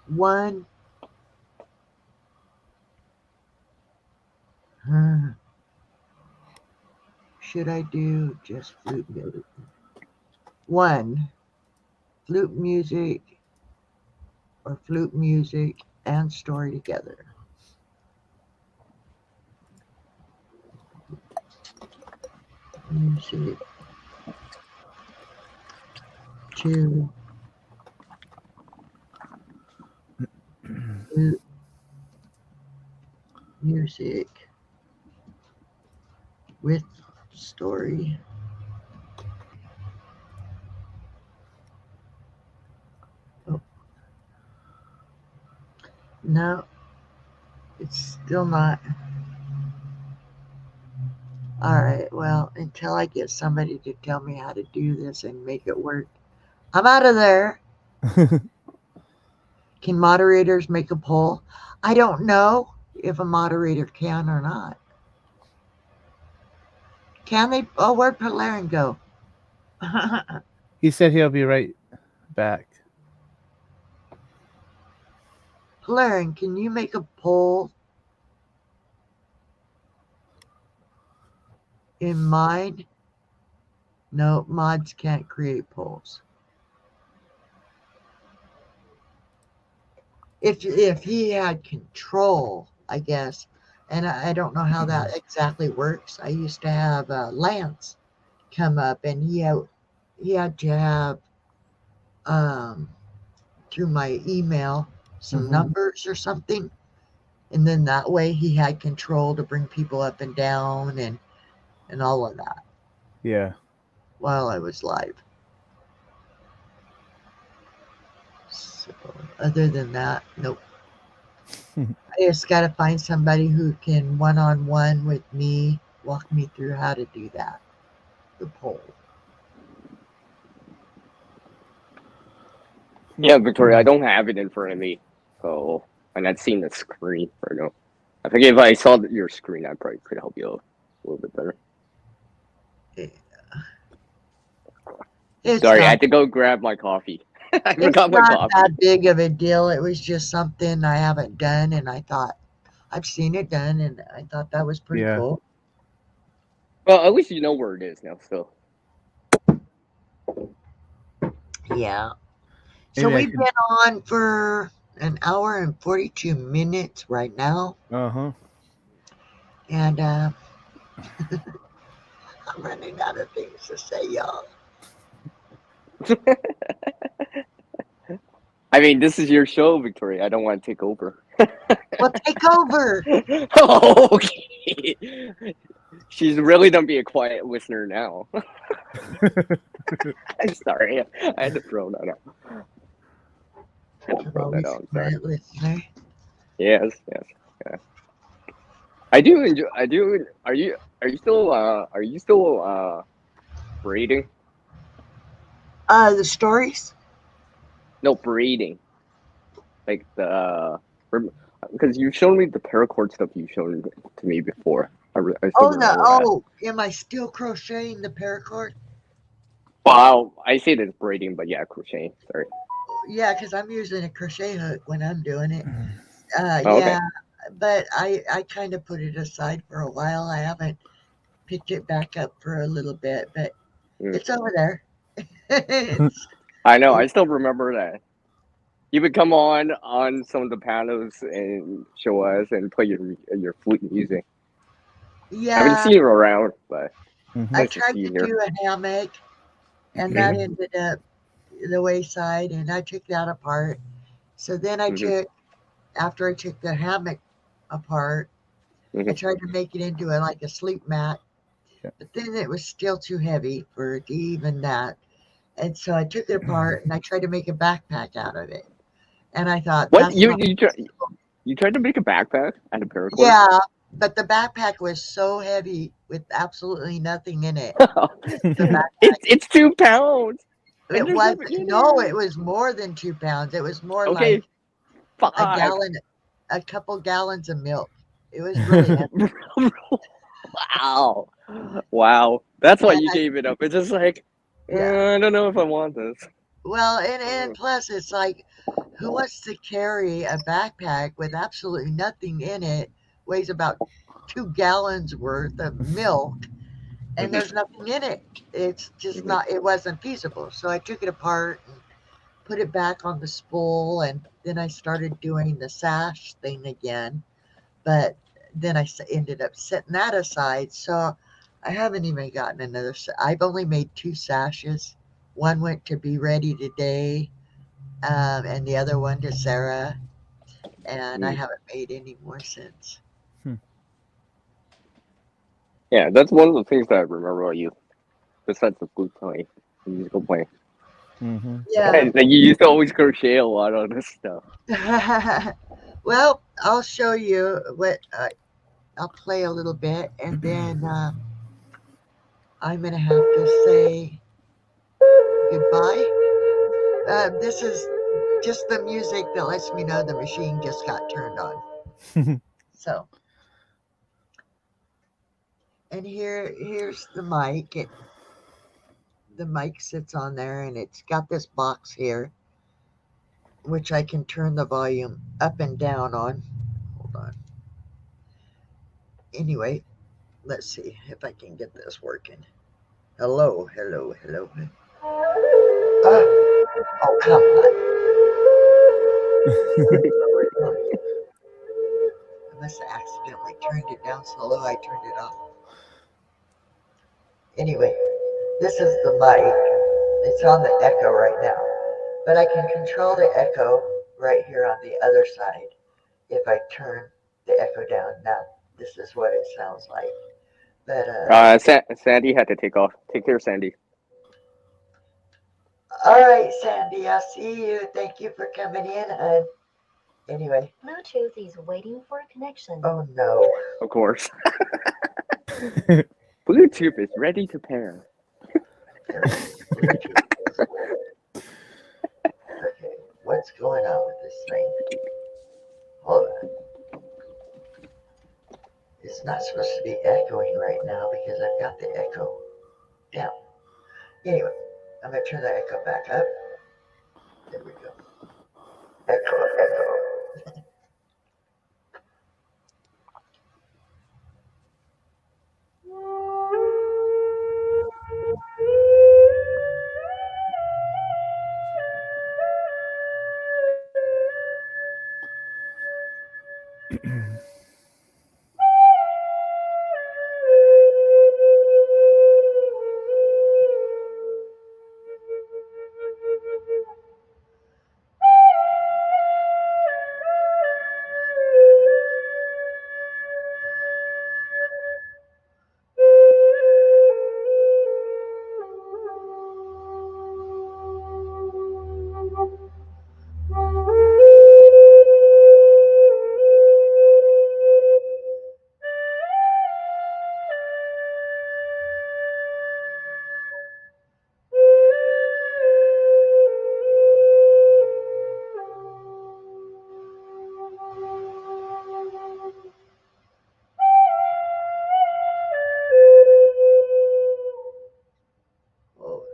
1. Should I do just flute music? 1. Flute music or flute music and story together. Music. 2. Flute music with story. Oh, no, it's still not. All right, well, until I get somebody to tell me how to do this and make it work, I'm out of there. Can moderators make a poll? I don't know if a moderator can or not. Can they? Oh, where'd Polarin go? He said he'll be right back. Polarin, can you make a poll in mine? No, mods can't create polls. If he had control, I guess, and I don't know how that exactly works. I used to have Lance come up, and he had to have through my email some numbers or something, and then that way he had control to bring people up and down and all of that Yeah. while I was live. So other than that, nope. I just got to find somebody who can one-on-one with me, walk me through how to do that, the poll. Yeah, Victoria, I don't have it in front of me, so I'm not seeing the screen right now. I think if I saw your screen, I probably could help you a little bit better. It's Sorry, I not, had to go grab my coffee. I it's forgot my not coffee. that big of a deal. It was just something I haven't done, and I thought I've seen it done, and I thought that was pretty Yeah. cool. Well, at least you know where it is now. So Yeah. So Maybe I we've could. been on for an hour and 42 minutes right now, and I'm running out of things to say, y'all. I mean, this is your show, Victoria. I don't want to take over. Well, take over. Oh, okay. She's really gonna be a quiet listener now. I'm sorry. I had to throw that out. Always I'm sorry. quiet listener. Yes. Yeah. I do enjoy. I do. Are you still? Are you still breeding? The stories. No, breeding. Like the because you've shown me the paracord stuff you've shown to me before. I still remember that. Am I still crocheting the paracord? Wow, I say this braiding, but yeah, crocheting. Sorry. Yeah, because I'm using a crochet hook when I'm doing it. Oh, okay. Yeah, but I kind of put it aside for a while. I haven't picked it back up for a little bit, but it's over there. It's, I know. I still remember that. You would come on some of the panels and show us and play your flute music. I haven't yeah, seen you around, but I nice to tried see you to here. do a hammock, and that ended up the wayside, and I took that apart. So then after I took the hammock apart, I tried to make it into like a sleep mat, but then it was still too heavy for it to even that. And so I took it apart and I tried to make a backpack out of it. And I thought What that's not you tried to make a backpack out of paracord? yeah, but the backpack was so heavy with absolutely nothing in it. The backpack, it's 2 pounds. it was no, it was more than 2 pounds. It was more Okay, like 5. a couple gallons of milk. It was really heavy. Wow. That's why And you gave it up. It's just like I don't know if I want this. well, and plus it's like, who wants to carry a backpack with absolutely nothing in it, weighs about 2 gallons worth of milk, and there's nothing in it? It's just not, it wasn't feasible. So I took it apart and put it back on the spool, and then I started doing the sash thing again. But then I ended up setting that aside. So I haven't even gotten another. I've only made 2 sashes. One went to Be Ready Today, and the other one to Sarah. And I haven't made any more since. Yeah, that's one of the things that I remember about you, besides the flute playing, the musical playing. Mm-hmm. Yeah. And like, you used to always crochet a lot on this stuff. Well, I'll show you what I'll play a little bit, and then I'm gonna have to say goodbye. This is just the music that lets me know the machine just got turned on. So, and here's the mic. The mic sits on there, and it's got this box here, which I can turn the volume up and down on. Hold on. Anyway, let's see if I can get this working. Hello, hello, hello. Oh, come on. I must have accidentally turned it down so low I turned it off. Anyway, this is the mic. It's on the echo right now. But I can control the echo right here on the other side if I turn the echo down. Now, this is what it sounds like. But, Sandy had to take off. Take care, Sandy. all right, Sandy, I'll see you. Thank you for coming in. Anyway. Bluetooth is waiting for a connection. Oh, no. Of course. Bluetooth is ready to pair. Okay, what's going on with this thing? Hold on. It's not supposed to be echoing right now because I've got the echo down. Anyway, I'm going to turn the echo back up. There we go. Echo, echo. Hold on.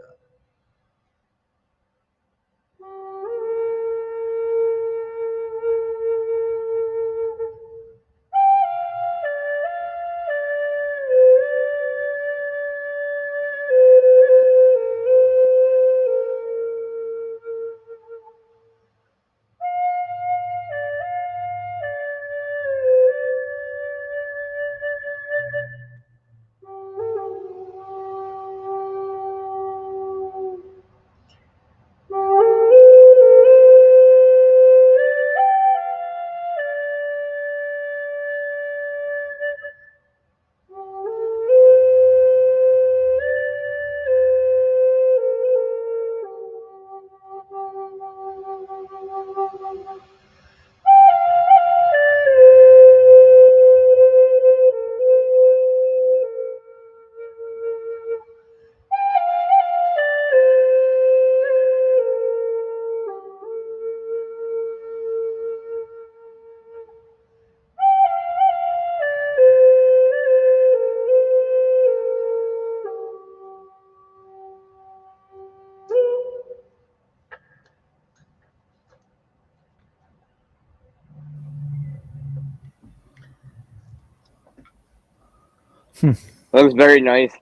That was very nice.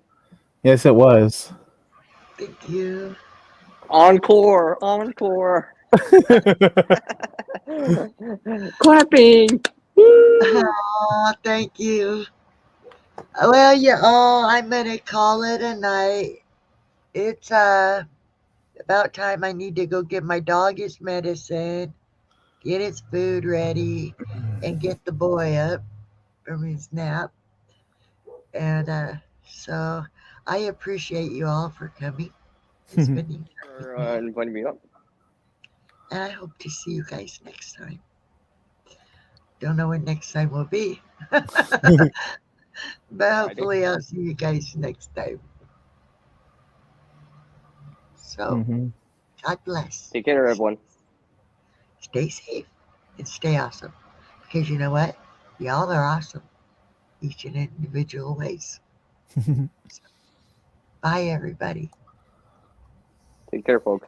Yes, it was. Thank you. Encore, encore. Clapping. Oh, thank you. Well, yeah, I'm gonna call it a night. It's about time I need to go get my dog his medicine, get its food ready, and get the boy up from his nap. And so I appreciate you all for coming and spending time For with me. inviting me up. And I hope to see you guys next time. Don't know what next time will be, but Friday. hopefully I'll see you guys next time. So, Hmm. God bless. Take care, everyone. Stay safe and stay awesome. Because you know what? Y'all are awesome, each in individual ways. Bye, everybody. Take care, folks.